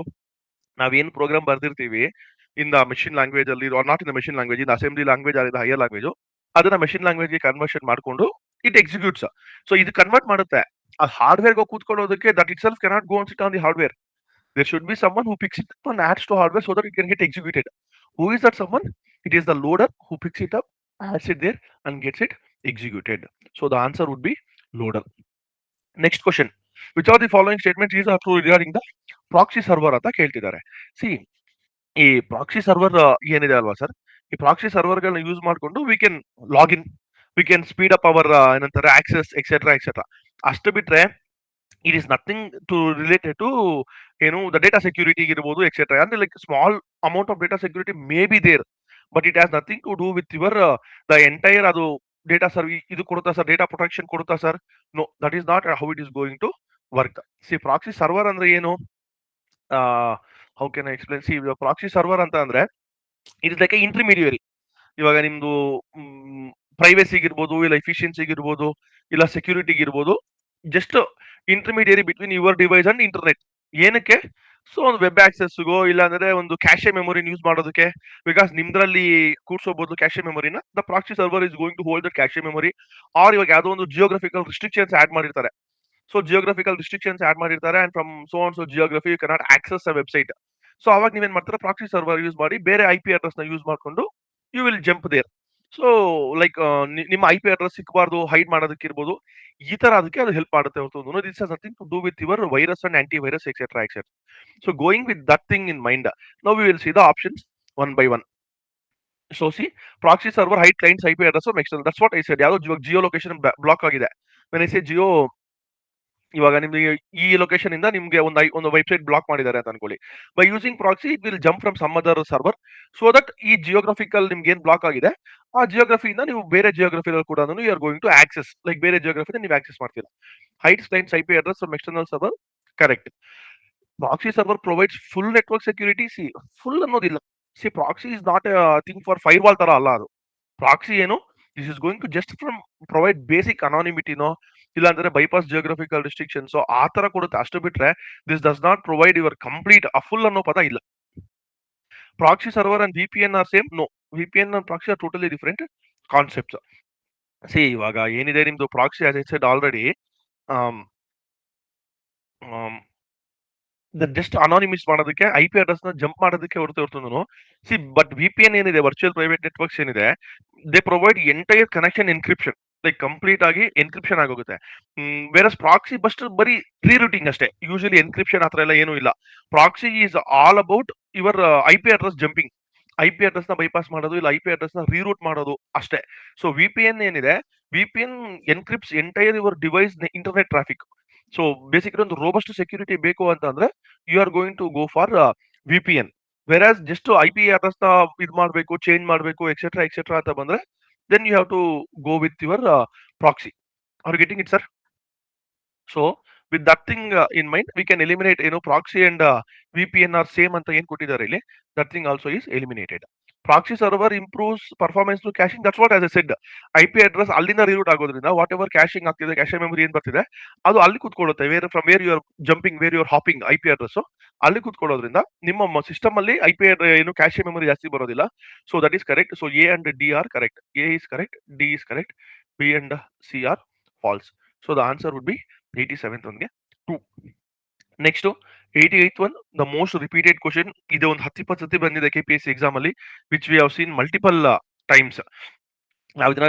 ನಾವೇನ್ ಪ್ರೋಗ್ರಾಮ್ ಬರ್ದಿರ್ತೀವಿ ಇನ್ ದ ಮೆಷಿನ್ ಲ್ಯಾಂಗ್ವೇಜ್ ಅಲ್ಲಿ, not in the machine language, in assembly language or in higher language, ಅದನ್ನ ಮೆಷಿನ್ ಲ್ಯಾಂಗ್ವೇಜ್ ಗೆ ಕನ್ವರ್ಷನ್ ಮಾಡ್ಕೊಂಡು ಇಟ್ ಎಕ್ಸಿಕ್ಯೂಟ್ಸ್. ಸೊ ಇದು ಕನ್ವರ್ಟ್ ಮಾಡುತ್ತೆ. ಆ ಹಾರ್ಡ್ವೇರ್ ಹೋಗಿ ಕೂತ್ಕೊಳ್ಳೋದಕ್ಕೆ that itself cannot go on sit on the hardware. there should be someone who picks it up and adds to hardware so that it can get executed. Who is that someone? It is the loader who picks it up, adds it there and gets it executed. So the answer would be loader. Next question, which of the following statements is true regarding the proxy server ಅಂತ ಕೇಳ್ತಿದ್ದಾರೆ. ಸಿ ಈ ಪ್ರಾಕ್ಸಿ ಸರ್ವರ್ ಏನಿದೆ ಅಲ್ವಾ ಸರ್, ಈ ಪ್ರಾಕ್ಸಿ ಸರ್ವರ್ ಗಳನ್ನ ಯೂಸ್ ಮಾಡ್ಕೊಂಡು we can login, we can speed up our ಏನಂತಾರೆ ಆಕ್ಸೆಸ್ ಎಕ್ಸೆಟ್ರಾ ಎಕ್ಸೆಟ್ರಾ. ಅಷ್ಟು ಬಿಟ್ರೆ it is nothing to related to ಏನು ದ ಡೇಟಾ ಸೆಕ್ಯೂರಿಟಿ ಇರ್ಬೋದು ಎಕ್ಸೆಟ್ರಾ. ಅಂದ್ರೆ like small amount of data security may be there, but it has nothing to do with your the entire ಅದು ಡೇಟಾ ಸರ್ ಇದು ಕೊಡುತ್ತಾ ಸರ್, ಡೇಟಾ ಪ್ರೊಟೆಕ್ಷನ್ ಕೊಡುತ್ತಾ sir? No, that is not how it is going to work. See proxy server ಅಂದ್ರೆ ಏನು, how can I explain? See proxy server ಅಂತ ಅಂದ್ರೆ it is like a intermediary. ಇವಾಗ ನಿಮ್ದು ಪ್ರೈವೇಸಿಗಿರ್ಬೋದು, ಇಲ್ಲ ಎಫಿಷಿಯನ್ಸಿಗಿರ್ಬೋದು, ಇಲ್ಲ ಸೆಕ್ಯೂರಿಟಿಗಿರ್ಬೋದು, just intermediary between your device and internet. ಏನಕ್ಕೆ? ಸೊ ಒಂದು ವೆಬ್ ಆಕ್ಸೆಸ್ಗೋ, ಇಲ್ಲ ಅಂದ್ರೆ ಒಂದು ಕ್ಯಾಶೆ ಮೆಮೊರಿನ ಯೂಸ್ ಮಾಡೋದಕ್ಕೆ. ಬಿಕಾಸ್ ನಿಮ್ದ್ರಲ್ಲಿ ಕೂಡ್ಸೋಬಹುದು ಕ್ಯಾಶೆ ಮೆಮೊರಿನ. The proxy server is going to hold that cache memory. Or ಇವಾಗ ಯಾವ್ದೋ ಒಂದು ಜಿಯೋಗ್ರಫಿಕಲ್ ರಿಸ್ಟ್ರಿಕ್ಷನ್ಸ್ ಆಡ್ ಮಾಡಿರ್ತಾರೆ. ಸೊ ಜಿಯೋಗ್ರಫಿಕಲ್ ರಿಸ್ಟ್ರಿಕ್ಷನ್ಸ್ ಆಡ್ ಮಾಡಿರ್ತಾರೆ and from so on so geography you cannot access a website. So ಅವಾಗ ನೀವೇನ್ ಮಾಡ್ತಾರೆ, ಪ್ರಾಕ್ಸಿ ಸರ್ವರ್ ಯೂಸ್ ಮಾಡಿ ಬೇರೆ IP ಅಡ್ರೆಸ್ ನ ಯೂಸ್ ಮಾಡ್ಕೊಂಡು you will jump there. So like ನಿಮ್ಮ IP ಅಡ್ರೆಸ್ ಸಿಕ್ಕಬಾರ್ದು, ಹೈಡ್ ಮಾಡೋದಕ್ಕಿರ್ಬೋದು, ಈ ತರ ಅದಕ್ಕೆ ಅದು ಹೆಲ್ಪ್ ಮಾಡುತ್ತೆ ಹೊರತು this has nothing to do with your virus and anti virus etcetera etcetera. So going with that thing in mind, now we will see the options one by one. So C proxy server hide clients IP address external. That's what I said. ಯಾವ್ದು ಜಿಯೋ ಲೊಕೇಶನ್ ಬ್ಲಾಕ್ ಆಗಿದೆ. ವೆನ್ ಐ ಸೇ ಜಿಯೋ, ಇವಾಗ ನಿಮ್ಗೆ ಈ ಲೊಕೇಶನ್ ಇಂದ ನಿಮ್ಗೆ ಒಂದು ವೆಬ್ಸೈಟ್ ಬ್ಲಾಕ್ ಮಾಡಿದ್ದಾರೆ ಅಂತ ಅನ್ಕೊಳ್ಳಿ. By using proxy it will jump from some other server so that ಈ ಜಿಯೋಗ್ರಫಿಕಲ್ ನಿಮ್ಗೆ ಏನ್ ಬ್ಲಾಕ್ ಆಗಿದೆ ಆ ಜಿಯೋಗ್ರಫಿಯಿಂದ ನೀವು ಬೇರೆ ಜಿಯೋಗ್ರಫಿಯಲ್ಲಿ ಕೂಡ you are going to access, like ಬೇರೆ ಜಿಯೋಗ್ರಫಿನ ನೀವು ಆಕ್ಸೆಸ್ ಮಾಡ್ತೀರಾ. Hides clients IP address from external server, correct. Proxy server provides full network security. See full ಅನ್ನೋದಿಲ್ಲ. See proxy is not thing for firewall ತರ ಅಲ್ಲ ಅದು. ಪ್ರಾಕ್ಸಿ ಏನು, this is going to just from provide basic ಅನಾನಿಮಿಟಿನೋ ಇಲ್ಲಾಂದ್ರೆ ಬೈಪಾಸ್ ಜಿಯೋಗ್ರಫಿಕಲ್ ರಿಸ್ಟ್ರಿಕ್ಷನ್ಸ್ ಆ ತರ ಕೊಡುತ್ತೆ, ಅಷ್ಟು ಬಿಟ್ರೆ this does not provide your complete full ಅನ್ನೋ ಪದ ಇಲ್ಲ. Proxy server and VPN are same? No, VPN and proxy are totally different concepts. See ಇವಾಗ ಏನಿದೆ ನಿಮ್ದು proxy as I said already, just anonymise ಮಾಡೋದಕ್ಕೆ ಐ ಪಿ ಅಡ್ರೆಸ್ ನ ಜಂಪ್ ಮಾಡೋದಕ್ಕೆ ಹೊರತು see but V P N ಏನಿದೆ, ವರ್ಚುವಲ್ ಪ್ರೈವೇಟ್ ನೆಟ್ವರ್ಕ್ಸ್ ಏನಿದೆ, they provide entire connection encryption, like complete ಆಗಿ ಎನ್ಕ್ರಿಪ್ಷನ್ ಆಗೋಗುತ್ತೆ. ವೇರಸ್ ಪ್ರಾಕ್ಸಿ ಬಸ್ಟ್ ಬರೀ ರೀರೂಟಿಂಗ್ ಅಷ್ಟೇ, ಯೂಶಲಿ ಎನ್ಕ್ರಿಪ್ಷನ್ ಆತರ ಎಲ್ಲ ಏನೂ ಇಲ್ಲ. Proxy is all about your I P address jumping, I P address ನ ಬೈಪಾಸ್ ಮಾಡೋದು ಇಲ್ಲ ಐ ಪಿ ಅಡ್ರೆಸ್ ನ ರೀರೂಟ್ ಮಾಡೋದು ಅಷ್ಟೇ. ಸೊ ವಿ ಪಿ ಎನ್ ಏನಿದೆ, V P N encrypts entire your device internet traffic. So basically ಒಂದು ರೋಬಸ್ಟ್ ಸೆಕ್ಯೂರಿಟಿ ಬೇಕು ಅಂತಂದ್ರೆ you are going to go for V P N. Whereas just I P address ನ ಇದು ಮಾಡಬೇಕು, ಚೇಂಜ್ ಮಾಡಬೇಕು ಎಕ್ಸೆಟ್ರಾ ಅಂತ ಬಂದ್ರೆ then you have to go with your proxy. Are getting it sir? So with that thing in mind we can eliminate ಏನು proxy and V P N are same ಅಂತ ಏನ್ ಕೊಟ್ಟಿದ್ದಾರೆ ಇಲ್ಲಿ, that thing also is eliminated. Proxy server improves performance to caching, that's what as I said. I P address ಅಲ್ಲಿಂದ ರೀರೂಟ್ ಆಗೋದ್ರಿಂದ ವಾಟ್ ಎವರ್ ಕ್ಯಾಶಿಂಗ್ ಆಗ್ತಿದೆ, ಕ್ಯಾಶ್ ಮೆಮರಿ ಏನ್ ಬರ್ತಿದೆ ಅದು ಅಲ್ಲಿ ಕೂತ್ಕೊಳ್ಳುತ್ತೆ. From where you are jumping, where you are hopping I P address ಅಲ್ಲಿ ಕೂತ್ಕೊಳ್ಳೋದ್ರಿಂದ ನಿಮ್ಮ ಸಿಸ್ಟಮ್ ಅಲ್ಲಿ ಐ ಪಿ ಏನು ಕ್ಯಾಶ್ ಮೆಮರಿ ಜಾಸ್ತಿ ಬರೋದಿಲ್ಲ. So that is correct. So A and D are correct, A is correct, D is correct, B and C are false. So the answer would be 87th ಒನ್ಗೆ 2. Next 88th one, the most repeated question. ಇದು ಒಂದು 10-20 ಸತಿ ಬಂದಿದೆ KPSC ಎಕ್ಸಾಮ್ ಅಲ್ಲಿ, which we have seen multiple times.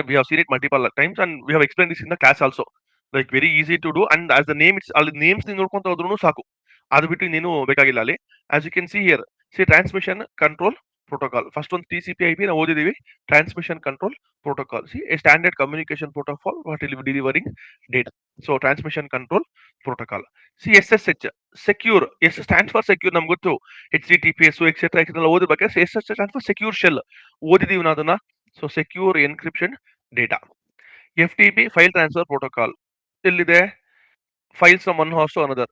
we have seen it multiple times and we have explained this in the class also. Like very easy to do, and as the name, it's ಅಲ್ಲಿ names ನೋಡ್ಕೊಂತ ಹೋದ್ರೂ ಸಾಕು, ಅದು ಬಿಟ್ಟು ಇನ್ನೇನು ಬೇಕಾಗಿಲ್ಲ ಅಲ್ಲಿ. As you can see here, see transmission control protocol. First one TCP/IP ನಾವು ಓದಿದೀವಿ, transmission control protocol. See a standard communication protocol what will be delivering data. So transmission control protocol. See SSH secure, S stands for secure, ನಮ್ಗೆ ಗೊತ್ತು, HTTPS ಎಕ್ಸೆಟ್ರಾ ಎಕ್ಸೆಟ್ರಾ ಓದಬೇಕಾದ್ರೆ SSH stands for secure shell, ಓದಿದೀವಿ ನಾವು ಅದನ್ನ. So secure encryption data. FTP file transfer protocol, ಎಲ್ಲಿದೆ, files from one host to another.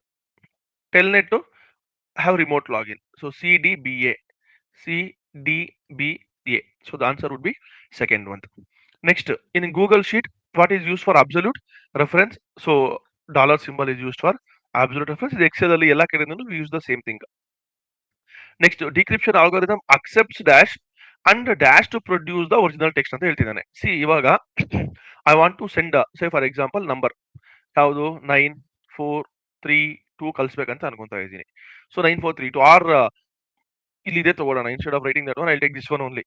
Telnet to have remote login. So CDBA. So the answer would be second one. Next, in Google Sheet, what is used for absolute reference? So dollar symbol is used for absolute reference. In Excel ಅಲ್ಲಿ ಎಲ್ಲ ಕಡೆನೂ we use the same thing. Next, decryption algorithm accepts dash and dash to produce the original text ಅಂತ ಹೇಳ್ತಿದ್ದಾನೆ. ಸಿ ಇವಾಗ I want to send say for example number ಯಾವುದು 9432 ಕಳಿಸ್ಬೇಕಂತ ಅನ್ಕೊಂತಾ ಇದ್ದೀನಿ. ಸೊ 9432 ಆರ್ ಇಲ್ಲಿದೆ ತಗೊಳ್ಳೋಣ. Instead of writing that one I take this one only.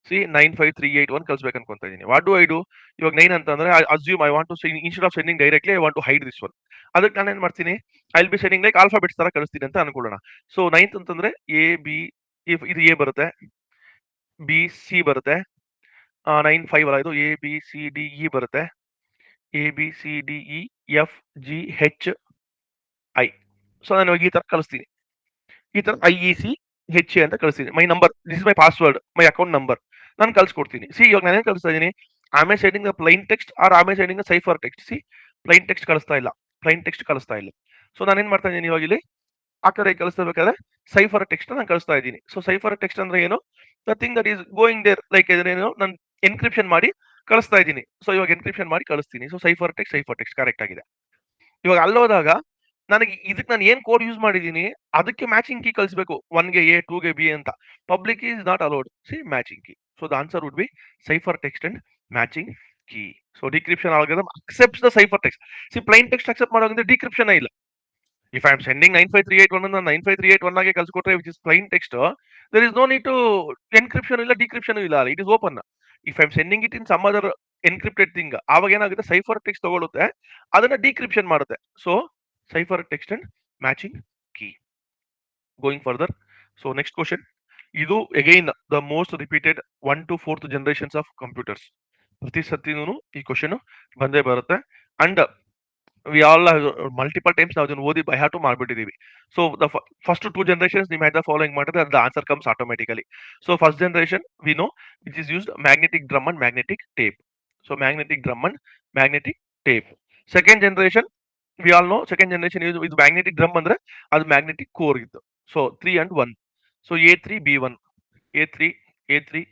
See 95381 ಕಳಿಸ್ಬೇಕು ಅನ್ಕೊಂತಾ ಇದ್ದೀನಿ. What do I do? ಇವಾಗ 9 ಅಂತಂದ್ರೆ assume I want to instead of sending directly I want to hide this one. ಅದಕ್ಕೆ ನಾನು ಏನ್ ಮಾಡ್ತೀನಿ, I will be sending like alphabets ತರ ಕಳಿಸ್ತೀನಿ ಅಂತ ಅನ್ಕೊಳ್ಳೋಣ. ಸೊ 9th ಅಂತಂದ್ರೆ ಎ ಬಿ, ಇದು ಎ ಬರುತ್ತೆ, ಬಿ ಸಿ ಬರುತ್ತೆ, 95 ಅಲ್ಲ, ಇದು A B C D E ಬರುತ್ತೆ, A B C D E F G H I. So ನಾನು ಈ ತರ ಕಳಿಸ್ತೀನಿ, ಈ ತರ IEC HA ಅಂತ ಕಳಿಸ್ತೀನಿ. My number, this is my password, my account number ನಾನು ಕಳ್ಸಿಕೊಡ್ತೀನಿ. ಸಿ ಇವಾಗ ನಾನೇನು ಕಳಿಸ್ತಾ ಇದ್ದೀನಿ, ಆಮೇಲೆ sending the plain text or ಆಮೇಲೆ sending the cipher text. See plain text ಕಳಿಸ್ತಾ ಇಲ್ಲ, ಪ್ಲೈನ್ ಟೆಕ್ಸ್ಟ್ ಕಳಿಸ್ತಾ ಇಲ್ಲ. ಸೊ ನಾನೇನ್ ಮಾಡ್ತಾ ಇದ್ದೀನಿ ಇವಾಗ ಇಲ್ಲಿ ಆ ಕಡೆ ಕಳಿಸ್ಬೇಕಾದ್ರೆ ಸೈಫರ್ ಟೆಕ್ಸ್ಟ್ ನಾನು ಕಳಿಸ್ತಾ ಇದ್ದೀನಿ. ಸೊ ಸೈಫರ್ ಟೆಕ್ಸ್ಟ್ ಅಂದ್ರೆ ಏನು, nothing that is going there, like ಇದನ್ನೇನು ನಾನು ಎನ್ಕ್ರಿಪ್ಷನ್ ಮಾಡಿ ಕಳಿಸ್ತಾ ಇದ್ದೀನಿ. ಸೊ ಇವಾಗ ಎನ್ಕ್ರಿಪ್ಷನ್ ಮಾಡಿ ಕಳಿಸ್ತೀನಿ. ಸೊ ಸೈಫರ್ ಟೆಕ್ಸ್ಟ್ ಕರೆಕ್ಟ್ ಆಗಿದೆ. ಇವಾಗ ಅಲ್ಲೋದಾಗ ನನಗೆ ಇದಕ್ಕೆ ನಾನು ಏನ್ ಕೋಡ್ ಯೂಸ್ ಮಾಡಿದ್ದೀನಿ ಅದಕ್ಕೆ ಮ್ಯಾಚಿಂಗ್ ಕೀ ಕಳಿಸಬೇಕು. 1ಗೆ A, 2ಗೆ B ಅಂತ. Public is not allowed. See matching key. So the answer would be cipher text and matching key. So decryption algorithm accepts the cipher text. See plain text accept ಮಾಡೋದ್ರಿಂದ ಡಿಕ್ರಿಪ್ಷನ್ ಇಲ್ಲ. If I am sending 95381 ಅನ್ನ 95381 ಆಗಿ ಕಳ್ಸಿಕೊಟ್ರೆ which is plain text, there is no need to encryption ಇಲ್ಲ ಡಿಕ್ರಿಪ್ಷನ್ ಇಲ್ಲ, it is open. If I am sending it in some other encrypted thing, ಆವಾಗ ಏನಾಗುತ್ತೆ, ಸೈಫರ್ ಟೆಕ್ಸ್ಟ್ ತಗೊಳುತ್ತೆ, ಅದನ್ನ ಡಿಕ್ರಿಪ್ಷನ್ ಮಾಡುತ್ತೆ. So cipher text and matching key. Going further. So next question, ಇದು again the most repeated 1 to 4th generations of computers. ಪ್ರತಿ ಸತಿನೂ ಈ ಕ್ವಶನ್ ಬಂದೇ ಬರುತ್ತೆ. And we all multiple times ನಾವು ಅದನ್ನ ಓದಿ ಬೈ ಹಾರ್ಟ್ ಮಾಡ್ಬಿಟ್ಟಿದೀವಿ. ಸೊ ದ ಫಸ್ಟ್ 2 ಜನರೇಷನ್ಸ್ ನೀವು ದ ಫಾಲೋಯಿಂಗ್ ಮಾಡಿದ್ರೆ the answer comes automatically. So first generation we no which is used magnetic drum and magnetic tape. So magnetic drum and magnetic tape. Second generation V all no, second generation ಇದು ಮ್ಯಾಗ್ನೆಟಿಕ್ ಡ್ರಮ್ ಅಂದ್ರೆ ಅದು ಮ್ಯಾಗ್ನೆಟಿಕ್ ಕೋರ್ ಇತ್ತು. So 3 and 1. So A3 B1, A3 A3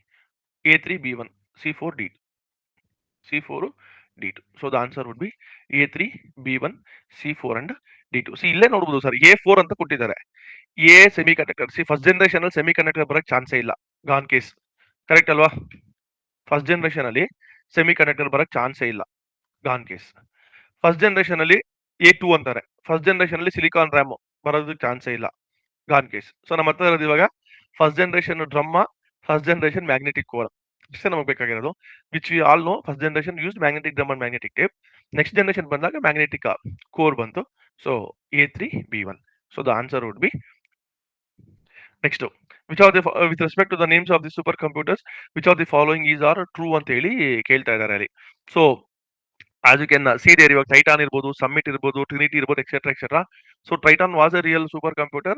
A3 B1. C4 D2. C4 D2. So the answer would be A3 B1 C4 and D2. C ಇಲ್ಲೇ ನೋಡಬಹುದು ಸರ್ A4 ಅಂತ ಕೊಟ್ಟಿದ್ದಾರೆ. A semi conductor. C first generation ಅಲ್ಲಿ ಸೆಮಿ ಕಂಡಕ್ಟರ್ ಬರಕ್ ಚಾನ್ಸೇ ಇಲ್ಲ. ಗಾನ್ ಕೇಸ್ ಕರೆಕ್ಟ್ ಅಲ್ವಾ? ಫಸ್ಟ್ ಜನರೇಷನ್ ಅಲ್ಲಿ ಸೆಮಿ ಕಂಡಕ್ಟರ್ ಬರಕ್ ಚಾನ್ಸೇ ಇಲ್ಲ. Gone case. ಫಸ್ಟ್ ಜನರೇಷನ್ ಅಲ್ಲಿ A2 ಅಂತಾರೆ. ಫಸ್ಟ್ ಜನರೇಷನ್ ಅಲ್ಲಿ ಸಿಲಿಕಾನ್ ರ್ಯಾಮ್ ಬರೋದಕ್ಕೆ ಚಾನ್ಸೇ ಇಲ್ಲ. Gone case. ಸೊ ನಮ್ಮ ಹತ್ರ ಇರೋದು ಇವಾಗ first generation drum, first generation magnetic core ಅಷ್ಟೇ ನಮಗೆ ಬೇಕಾಗಿರೋದು. Which we all know first generation use magnetic drum and magnetic tape. Next generation ಬಂದಾಗ ಮ್ಯಾಗ್ನೆಟಿಕ್ ಕೋರ್ ಬಂತು. So A3 B1. So the answer would be next which are the with respect to the names of the super computers which are the following is are true ಅಂತ ಹೇಳಿ ಕೇಳ್ತಾ ಇದ್ದಾರೆ ಅಲ್ಲಿ. So as you can see there, ಇವಾಗ ಟೈಟಾನ್ ಇರ್ಬೋದು, ಸಮ್ಮಿಟ್ ಇರ್ಬೋದು, ಟ್ರಿನಿಟಿ ಇರ್ಬೋದು, etcetera etcetera. So Titan was a real super computer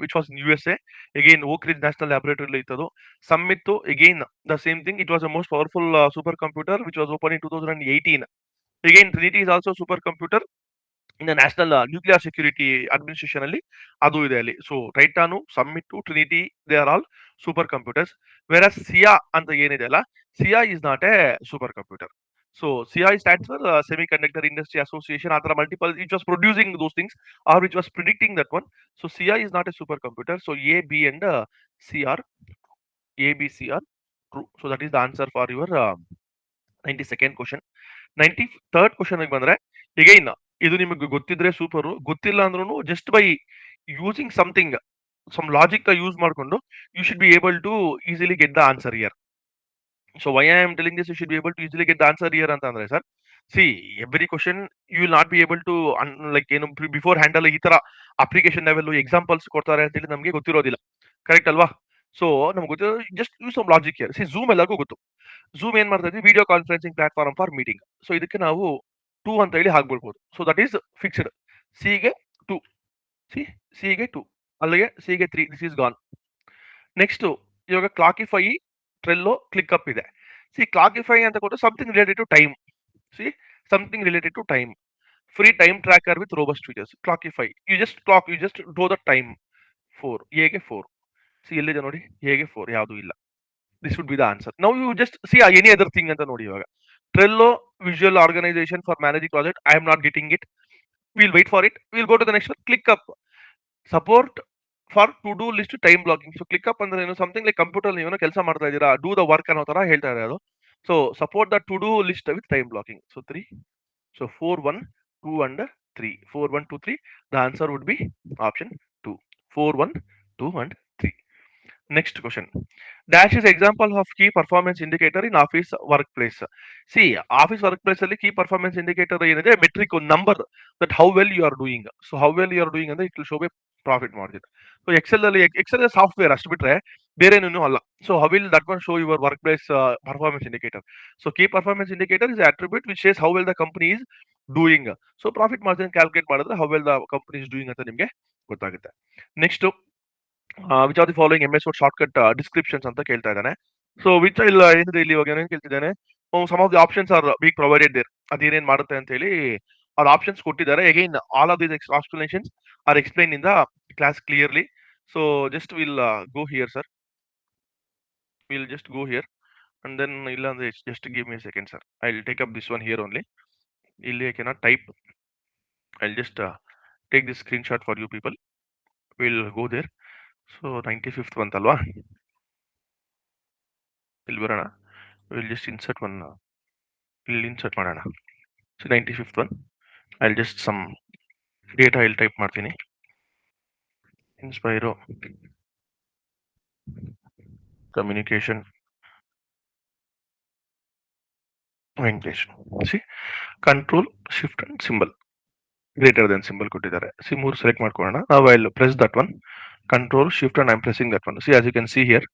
which was in USA. Again Oak Ridge National Laboratory ಇತ್ತದು. Summit again the same thing. It was the most powerful super computer which was open in 2018. Again Trinity is also super computer in National Nuclear Security Administration ಅಲ್ಲಿ ಅದು ಇದೆ ಅಲ್ಲಿ. So Titan, Summit, Trinity they are all super computers. Where ಸಿಯಾ ಅಂತ ಏನಿದೆ ಅಲ್ಲ, SIA is not a super computer. So SIA stands for Semiconductor Industry Association. ಆ ತರ multiple which was producing those things or which was predicting that one. So SIA is not a super computer. So A B and C or A B C are true. So that is the answer for your 92nd question. 93rd question ಬಂದ್ರೆ ಅಗೈನ್ ಇದು ನಿಮಗೆ ಗೊತ್ತಿದ್ರೆ ಸೂಪರ್, ಗೊತ್ತಿಲ್ಲ ಅಂದ್ರೂ just by using something some logic use ಮಾಡ್ಕೊಂಡು you should be able to easily get the answer here. So why I am telling this, you should be able to easily get the answer here ಅಂತಂದ್ರೆ ಸರ್, see every question you will not be able to like ಏನು ಬಿಫೋರ್ ಹ್ಯಾಂಡಲ್ ಈ ತರ ಅಪ್ಲಿಕೇಶನ್ ಲೆವೆಲ್ ಎಕ್ಸಾಂಪಲ್ಸ್ ಕೊಡ್ತಾರೆ ಅಂತ ಹೇಳಿ ನಮಗೆ ಗೊತ್ತಿರೋದಿಲ್ಲ. ಕರೆಕ್ಟ್ ಅಲ್ವಾ? ಸೊ ನಮ್ಗೆ ಗೊತ್ತಿರೋ just use some logic here. See Zoom ಎಲ್ಲರಿಗೂ ಗೊತ್ತು. ಝೂಮ್ ಏನ್ ಮಾಡ್ತಾ ಇದ್ವಿ, video conferencing platform for meeting. So ಇದಕ್ಕೆ ನಾವು 2 ಅಂತ ಹೇಳಿ ಹಾಕ್ಬಿಡ್ಬೋದು. So that is fixed. ಸಿಗೆ 2, ಸಿ ಸಿಗೆ 2, ಅಲ್ಲಿಗೆ ಸಿಗೆ 3. This is gone. ನೆಕ್ಸ್ಟ್ ಇವಾಗ ಕ್ಲಾಕಿಫೈ, ಟ್ರೆಲ್ಲೋ, ಕ್ಲಿಕ್ ಅಪ್ ಇದೆ. ಸಿ ಕ್ಲಾಕಿಫೈ ಅಂತ ಕೊಟ್ಟು something related to time. See something related to time. Free time tracker with robust features. Clockify, you just do the time. 4 ಎಗೆ 4. ಸಿ ಎಲ್ಲಿದೆ ನೋಡಿ, ಎಗೆ 4 ಯಾವುದು ಇಲ್ಲ. This would be the answer. Now you just see any other thing ಅಂತ ನೋಡಿ. ಇವಾಗ Trello visual organisation for managing project. I am not getting it. Will wait for it. Will go to the next. ClickUp support for to do list time blocking. So ClickUp ಅಂದ್ರೆ ಏನು, ಸಮಥಿಂಗ್ ಲೈಕ್ ಕಂಪ್ಯೂಟರ್ ನೀವೇನೋ ಕೆಲಸ ಮಾಡ್ತಾ ಇದ್ದೀರಾ, ಡೂ ದ ವರ್ಕ್ ಅನ್ನೋ ತರ ಹೇಳ್ತಾ ಇದೆ ಅದು. So support the to do list with time blocking. So 3. So 4 1 2 and 3. 4 1 2 3. The answer would be option 2. 4 1 2 and 3. Next question. Dash is example of key performance indicator in office workplace. See, office workplace ಅಲ್ಲಿ key performance indicator ಏನಿದೆ, metric number that how well you are doing. So how well you are doing ಅಂದ್ರೆ it will show a profit margin. So Excel software ಅಷ್ಟು ಬಿಟ್ರೆ ಬೇರೆ ಏನು ಅಲ್ಲ. So how will that one show your workplace performance indicator? So key performance indicator is an attribute which says how well the company is doing. So profit margin calculate ಮಾಡಿದ್ರೆ how well the company is doing ಅಂತ ನಿಮಗೆ ಗೊತ್ತಾಗುತ್ತೆ. Next which are the following MS word shortcut descriptions ಅಂತ ಕೇಳ್ತಾ ಇದ್ದಾನೆ. ಸೊ ವಿಚ್ ಇಲ್ಲ ಏನಿದೆ ಇಲ್ಲಿ, ಇವಾಗ ಏನೇನು ಕೇಳ್ತಿದ್ದಾನೆ, some of the options are being provided there. ಅದೇನೇನ್ ಮಾಡುತ್ತೆ ಅಂತ ಹೇಳಿ ಅವ್ರ ಆಪ್ಷನ್ಸ್ ಕೊಟ್ಟಿದ್ದಾರೆ. Again all of these explanations are explain in the class clearly. So just will go here sir. Will just go here and then ಇಲ್ಲ ಅಂದ್ರೆ just give me second sir. I will take up this one here only. ಇಲ್ಲಿ I cannot type. I will just take this screenshot for you people. Will go there. So 95th ಬಂತಲ್ವಾ, ಇಲ್ಲಿ ಬರೋಣ. ವಿಲ್ ಜಸ್ಟ್ ಇನ್ಸರ್ಟ್ ಒನ್, ಇಲ್ಲಿ ಇನ್ಸರ್ಟ್ ಮಾಡೋಣ. So 95th one I will just some data ಇಲ್ಲಿ ಟೈಪ್ ಮಾಡ್ತೀನಿ. Inspiro communication Venkatesh. See control shift and symbol greater than symbol ಕೊಟ್ಟಿದ್ದಾರೆ. ಸಿ 3 ಸೆಲೆಕ್ಟ್ ಮಾಡ್ಕೊಳ್ಳೋಣ. ನಾವು I will press that one. Control shift and I am pressing that one. See as you can see here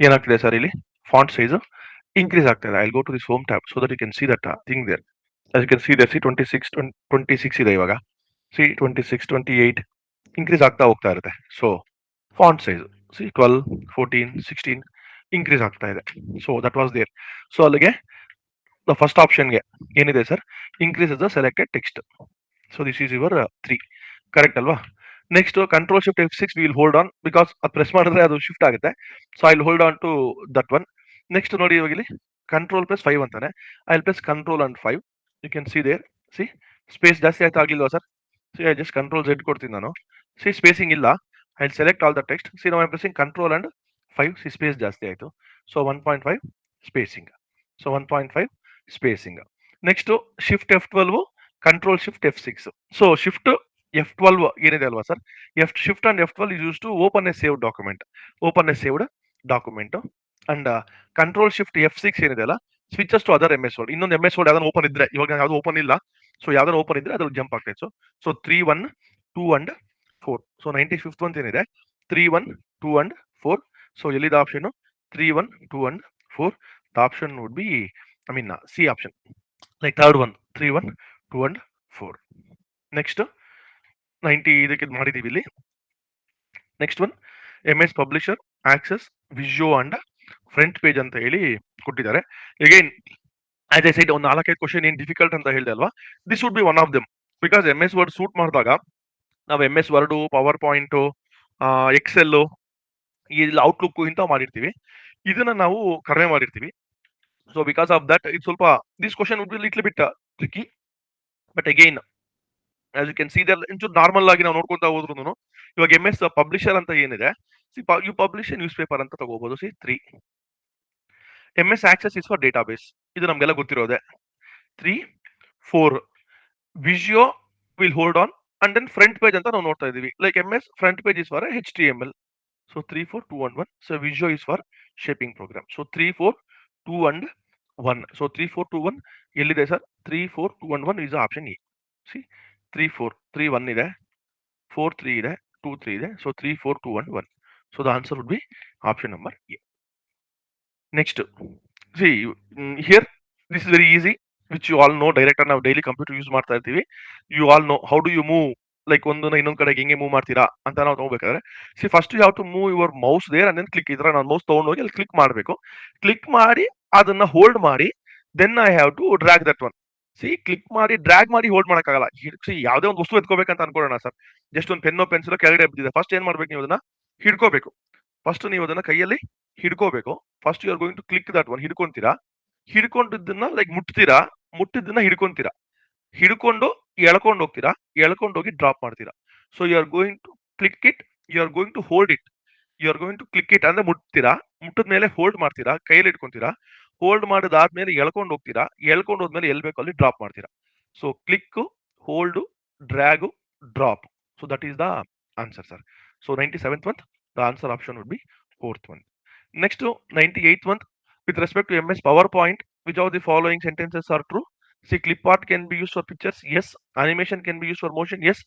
ಏನಾಗ್ತಿದೆ ಸರ್, ಇಲ್ಲಿ ಫಾಂಟ್ ಸೈಜ್ increase ಆಗ್ತಾ ಇದೆ. I will go to this home tab so that you can see that thing there. as you can see there, see 26 ಇದೆ ಇವಾಗ. ಸಿ 26 28 ಇನ್ಕ್ರೀಸ್ ಆಗ್ತಾ ಹೋಗ್ತಾ ಇರುತ್ತೆ. So font size see 12 14 16 increase ಆಗ್ತಾ ಇದೆ. So that was there. So ಅಲ್ಲಿಗೆ ದ ಫಸ್ಟ್ ಆಪ್ಷನ್ಗೆ ಏನಿದೆ sir, increase the selected text. So this is your 3. Correct ಅಲ್ವಾ? Next control shift F6 will hold on, because ಅದು ಪ್ರೆಸ್ ಮಾಡಿದ್ರೆ ಅದು ಶಿಫ್ಟ್ ಆಗುತ್ತೆ. So I will hold on to that one. Next ನೋಡಿ ಇವಾಗ ಇಲ್ಲಿ ಕಂಟ್ರೋಲ್ ಪ್ಲಸ್ 5 ಅಂತಾನೆ. I will plus control and 5. You can see there. See space ಜಾಸ್ತಿ ಆಯ್ತು ಆಗ್ಲಿಲ್ವಾ sir? See I just control Z ಕೊಡ್ತೀನಿ ನಾನು. ಸಿ ಸ್ಪೇಸಿಂಗ್ ಇಲ್ಲ. I select all the text. See ನಾವು I pressing control and 5. See space ಜಾಸ್ತಿ ಆಯ್ತು. So 1.5 spacing. So 1.5 spacing. Next shift F12, control shift F6. So shift F12 ಏನಿದೆ ಅಲ್ವಾ sir? Shift and F12 is used to open a saved document. Open a saved document. And control shift F6 ಏನಿದೆ ಅಲ್ಲ, switches to other MS Word. ಇನ್ನೊಂದು MS ವರ್ಡ್ ಯಾವ್ದಾದ್ರು ಓಪನ್ ಇದ್ರೆ, ಇವಾಗ ಯಾವ್ದು ಓಪನ್ ಇಲ್ಲ, ಸೊ ಯಾವ್ದಾದ್ರು ಓಪನ್ ಇದ್ರೆ ಅದ್ರಲ್ಲಿ ಜಂಪ್ ಆಗ್ತೈತೆ. So 3, 1, 2 and 4. ಸೊ 95th ಅಂತ ಏನಿದೆ 3, 1, 2 ಅಂಡ್ 4. ಸೊ ಎಲ್ಲಿದೆ option? 3, 1, 2 and 4. The option would be, I mean C option, like third one 3, 1, 2 and 4. Next 90 ಇದಕ್ಕೆ ಮಾಡಿದೀವಿ ಇಲ್ಲಿ. Next one MS Publisher Access Visio and FrontPage ಅಂತ ಹೇಳಿ ಕೊಟ್ಟಿದ್ದಾರೆ. ಅಗೈನ್ ಆಸ್ ಐ ಸೈಡ್ ಒಂದು 4-5 ಕ್ವಶನ್ ಏನ್ ಡಿಫಿಕಲ್ಟ್ ಅಂತ ಹೇಳಿದೆ ಅಲ್ವಾ, this would be one of them. Because MS Word suite ಮಾಡಿದಾಗ ನಾವು MS Word, PowerPoint, Excel, ಇಲ್ಲಿ ಔಟ್ಲುಕ್ ಇಂಥವು ಮಾಡಿರ್ತೀವಿ. ಇದನ್ನ ನಾವು ಕಡಿಮೆ ಮಾಡಿರ್ತೀವಿ. ಸೊ ಬಿಕಾಸ್ ಆಫ್ ದಟ್ ಇದು ಸ್ವಲ್ಪ this question would be little bit tricky. But again as you can see there ಇಂಚು ನಾರ್ಮಲ್ ಆಗಿ ನಾವು ನೋಡ್ಕೊಂತಾ ಹೋದ್ರು ಇವಾಗ MS ಪಬ್ಲಿಷರ್ ಅಂತ ಏನಿದೆ, ಯು ಪಬ್ಲಿಷ್ ನ್ಯೂಸ್ ಪೇಪರ್ ಅಂತ ತಗೋಬಹುದು. See 3. MS Access is for database, ಇದು ನಮ್ಗೆಲ್ಲ ಗೊತ್ತಿರೋದೆ. 3, 4 Visio will hold on and then FrontPage ಅಂತ ನಾವು ನೋಡ್ತಾ ಇದೀವಿ. Like MS FrontPage is for HTML. So 3, 4, 2 and 1. So Visio is for shaping program. So 3, 4, 2 and 1. So 3, 4, 2, 1 ಎಲ್ಲಿದೆ sir? 3, 4, 2 and 1 is option A. See 3, 4, 3, 1 ಇದೆ, 4, 3 ಇದೆ, 2, 3 ಇದೆ. So 3, 4, 2 and 1. So the answer would be option number A. Next see here this is very easy, which you all know. Director ನಾವು ಡೈಲಿ ಕಂಪ್ಯೂಟರ್ ಯೂಸ್ ಮಾಡ್ತಾ ಇರ್ತೀವಿ. You all know how do you move, like ಒಂದನ್ನ ಇನ್ನೊಂದ್ ಕಡೆಗೆ ಹೆಂಗೆ ಮೂವ್ ಮಾಡ್ತೀರಾ ಅಂತ ನಾವು ತಗೋಬೇಕಾದ್ರೆ, see first you have to move your mouse there and then click. ಇದ್ರ ನಾನು ಮೌಸ್ ತಗೊಂಡೋಗಿ ಅಲ್ಲಿ ಕ್ಲಿಕ್ ಮಾಡಬೇಕು. ಕ್ಲಿಕ್ ಮಾಡಿ ಅದನ್ನ ಹೋಲ್ಡ್ ಮಾಡಿ, then I have to drag that one. See click ಮಾಡಿ ಡ್ರ್ಯಾಗ್ ಮಾಡಿ ಹೋಲ್ಡ್ ಮಾಡಕ್ಕಾಗಲ್ಲ. ಸಿ ಯಾವುದೇ ಒಂದು ವಸ್ತು ಎತ್ಕೋಬೇಕಂತ ಅನ್ಕೊಳ್ಳೋಣ ಸರ್, ಜಸ್ಟ್ ಒಂದು ಪೆನ್ನೋ ಪೆನ್ಸಿಲ್ ಕೆಳಗಡೆ ಬಿದ್ದಿದೆ. ಫಸ್ಟ್ ಏನ್ ಮಾಡ್ಬೇಕು, ನೀವು ಅದನ್ನ ಹಿಡ್ಕೋಬೇಕು. ಫಸ್ಟ್ ನೀವು ಅದನ್ನ ಕೈಯಲ್ಲಿ ಹಿಡ್ಕೋಬೇಕು. First you are going to click that one. ಹಿಡ್ಕೊಂತೀರಾ, ಹಿಡ್ಕೊಂಡಿದ್ದನ್ನ ಲೈಕ್ ಮುಟ್ತೀರಾ, ಮುಟ್ಟಿದ್ದನ್ನ ಹಿಡ್ಕೊಂತೀರಾ, ಹಿಡ್ಕೊಂಡು ಎಳ್ಕೊಂಡು ಹೋಗ್ತೀರಾ, ಎಳ್ಕೊಂಡು ಹೋಗಿ ಡ್ರಾಪ್ ಮಾಡ್ತೀರಾ. So you are going to click it, you are going to hold it, you are going to click it ಅಂದ್ರೆ ಮುಟ್ತೀರಾ, ಮುಟ್ಟಿದ ಮೇಲೆ ಹೋಲ್ಡ್ ಮಾಡ್ತೀರಾ, ಕೈಯಲ್ಲಿ ಇಟ್ಕೊಂತೀರಾ, ಹೋಲ್ಡ್ ಮಾಡಿದಾದ್ಮೇಲೆ ಎಳ್ಕೊಂಡು ಹೋಗ್ತೀರಾ, ಎಳ್ಕೊಂಡು ಹೋದ್ಮೇಲೆ ಎಲ್ಲಿ ಬೇಕೋ ಅಲ್ಲಿ ಡ್ರಾಪ್ ಮಾಡ್ತೀರಾ. So click, hold, drag, drop. So that is the answer sir. So 97th one, the answer option would be 4th one. Next to 98th one, with respect to MS PowerPoint, which of the following sentences are true? See, clip art can be used for pictures. Yes. Animation can be used for motion. Yes.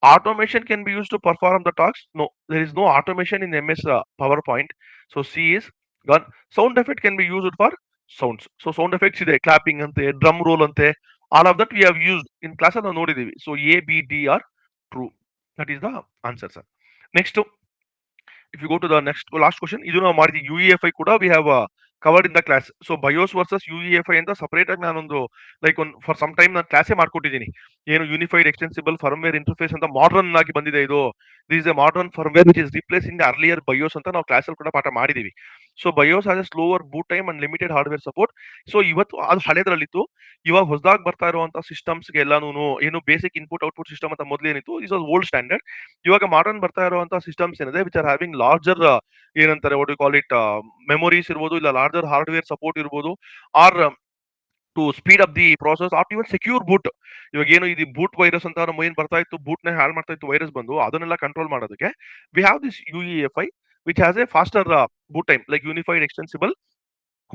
Automation can be used to perform the tasks. No, there is no automation in MS PowerPoint. So C is gone. Sound effect can be used for sounds. So sound effects ಇದೆ, clapping ante, drum roll ante, all of that we have used in class ಅಲ್ಲಿ ನಾವು ನೋಡಿದೀವಿ. So A, B, D are true. That is the answer, sir. Next, if you go to the next last question, ಇದು ನಾವು ಮಾಡಿದ್ವಿ. UEFI ಕೂಡ we have covered in the class. So BIOS versus UEFI ಅಂತ ಸಪರೇಟ್ ಆಗಿ ನಾನೊಂದು ಲೈಕ್ ಒಂದು ಫಾರ್ ಸಮ್ ಟೈಮ್ ನಾನು ಕ್ಲಾಸೇ ಮಾಡ್ಕೊಟ್ಟಿದ್ದೀನಿ. ಏನು ಯೂನಿಫೈಡ್ ಎಕ್ಸ್ಟೆನ್ಸಿಬಲ್ ಫರ್ಮ್ವೇರ್ ಇಂಟರ್ಫೇಸ್ ಅಂತ ಮಾಡರ್ನ್ ಆಗಿ ಬಂದಿದೆ ಇದು. This is A modern firmware which is replacing the earlier BIOS ಅಂತ ನಾವು ಕ್ಲಾಸಲ್ಲಿ ಕೂಡ ಪಾಠ ಮಾಡಿದೀವಿ. So BIOS has a slower boot time and limited hardware support. So ಇವತ್ತು ಅದು ಹಳೆದ್ರಲ್ಲಿತ್ತು. ಇವಾಗ ಹೊಸದಾಗಿ ಬರ್ತಾ ಇರುವಂತ ಸಿಸ್ಟಮ್ಸ್ಗೆ ಎಲ್ಲಾನು ಏನು ಬೇಸಿಕ್ ಇನ್ಪುಟ್ ಔಟ್ಪುಟ್ ಸಿಸ್ಟಮ್ ಅಂತ ಮೊದಲೇನಿತ್ತು, ಇಸ್ ವಾಸ್ ಓಲ್ಡ್ ಸ್ಟ್ಯಾಂಡರ್ಡ್. ಇವಾಗ ಮಾಡರ್ನ್ ಬರ್ತಾ ಇರುವಂತ ಸಿಸ್ಟಮ್ಸ್ ಏನಿದೆ ವಿಚ್ ಆರ್ ಹ್ಯಾವಿಂಗ್ ಲಾರ್ಜರ್ ಏನಂತಾರೆ what you call it memories ಇರ್ಬೋದು, ಇಲ್ಲ ಲಾರ್ಜರ್ ಹಾರ್ಡ್ವೇರ್ ಸಪೋರ್ಟ್ ಇರ್ಬೋದು, or to speed up the process, or even secure boot. ಇವಾಗ ಏನು ಇದು ಬೂಟ್ ವೈರಸ್ ಅಂತ ನಮ್ಮ ಏನ್ ಬರ್ತಾ ಇತ್ತು, ಬೂಟ್ ನ ಹಾಳು ಮಾಡ್ತಾ ಇತ್ತು ವೈರಸ್ ಬಂದು, ಅದನ್ನೆಲ್ಲ ಕಂಟ್ರೋಲ್ ಮಾಡೋದಕ್ಕೆ we have this UEFI which has a faster boot time, like unified extensible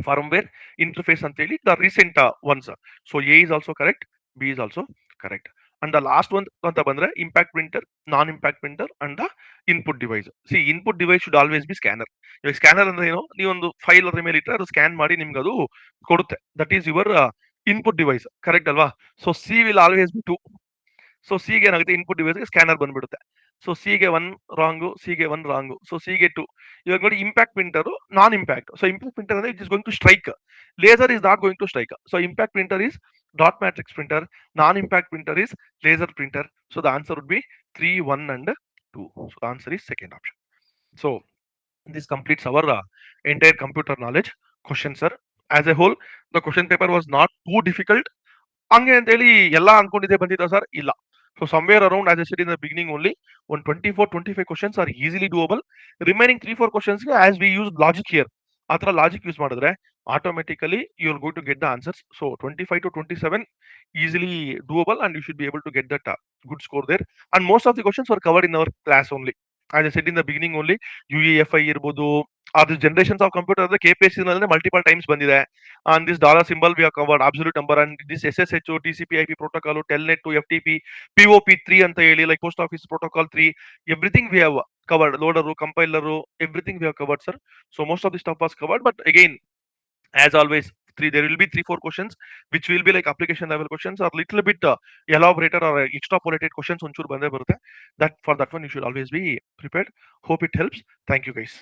firmware interface ಅಂತ ಹೇಳಿ the recent ones. So A is also correct, B is also correct. And the last one ಅಂತ ಬಂದ್ರೆ impact printer, non impact printer and the input device. See, input device should always be scanner. ಇವಾಗ ಸ್ಕ್ಯಾನರ್ ಅಂದ್ರೆ ಏನು, ನೀವೊಂದು ಫೈಲ್ ಅದ್ರ ಮೇಲೆ ಇಟ್ಟರೆ ಅದು ಸ್ಕ್ಯಾನ್ ಮಾಡಿ ನಿಮ್ಗೆ ಅದು ಕೊಡುತ್ತೆ. That is your input device, correct ಅಲ್ವಾ? So C will always be 2. So C ಗೆ ಏನಾಗುತ್ತೆ, ಇನ್ಪುಟ್ ಡಿವೈಸ್ಗೆ ಸ್ಕ್ಯಾನರ್ ಬಂದ್ಬಿಡುತ್ತೆ. ಸೊ ಸಿ ಗೆ 1 ರಾಂಗು, ಸಿ ಗೆ 1 ರಾಂಗು, ಸೊ ಸಿ ಗೆ 2. ಇವಾಗ ನೋಡಿ impact printer, non impact. So impact printer ಅಂದ್ರೆ it is going to strike, laser is not going to strike. So impact printer is dot matrix printer, non impact printer is laser printer. So the answer would be 3, 1 and 2. So the answer is second option. So this completes our entire computer knowledge question, sir. As a whole the question paper was not too difficult. ಹಂಗೆ ಅಂತೇಳಿ ಎಲ್ಲ ಅನ್ಕೊಂಡಿದ್ದೆ ಬಂದಿದ್ದ ಸರ್, ಇಲ್ಲ. So somewhere around as A sit in the beginning only ಒಂದು 24-25 questions are easily doable. Remaining 3-4 ಕ್ವಶನ್ಸ್ಗೆ as we use logic here, ಆ ಥರ ಲಾಜಿಕ್ ಯೂಸ್ ಮಾಡಿದ್ರೆ automatically you will go to get the answers. So 25-27 easily doable and you should be able to get that good score there. And most of the questions are covered in our class only. As A sit in the beginning only UEFI ಇರ್ಬೋದು, ಅದು ಜನರೇಷನ್ಸ್ ಆಫ್ ಕಂಪ್ಯೂಟರ್ ಅಂದ್ರೆ KPSC ನಲ್ಲಿ ಮಲ್ಟಿಪಲ್ ಟೈಮ್ಸ್ ಬಂದಿದೆ. And this dollar symbol we have covered, absolute number, and this SSHO, TCP/IP protocol, Telnet to FTP, POP3 ಅಂತ ಹೇಳಿ, like post office protocol 3, everything we have covered. Loader, compiler, everything we have covered, sir. So most of the stuff was covered, but again, as always, there will be 3-4 questions which will be like application level questions or little bit elaborated or extrapolated questions. Onchur bande barutte. That for that one you should always be prepared. Hope it helps. Thank you, guys.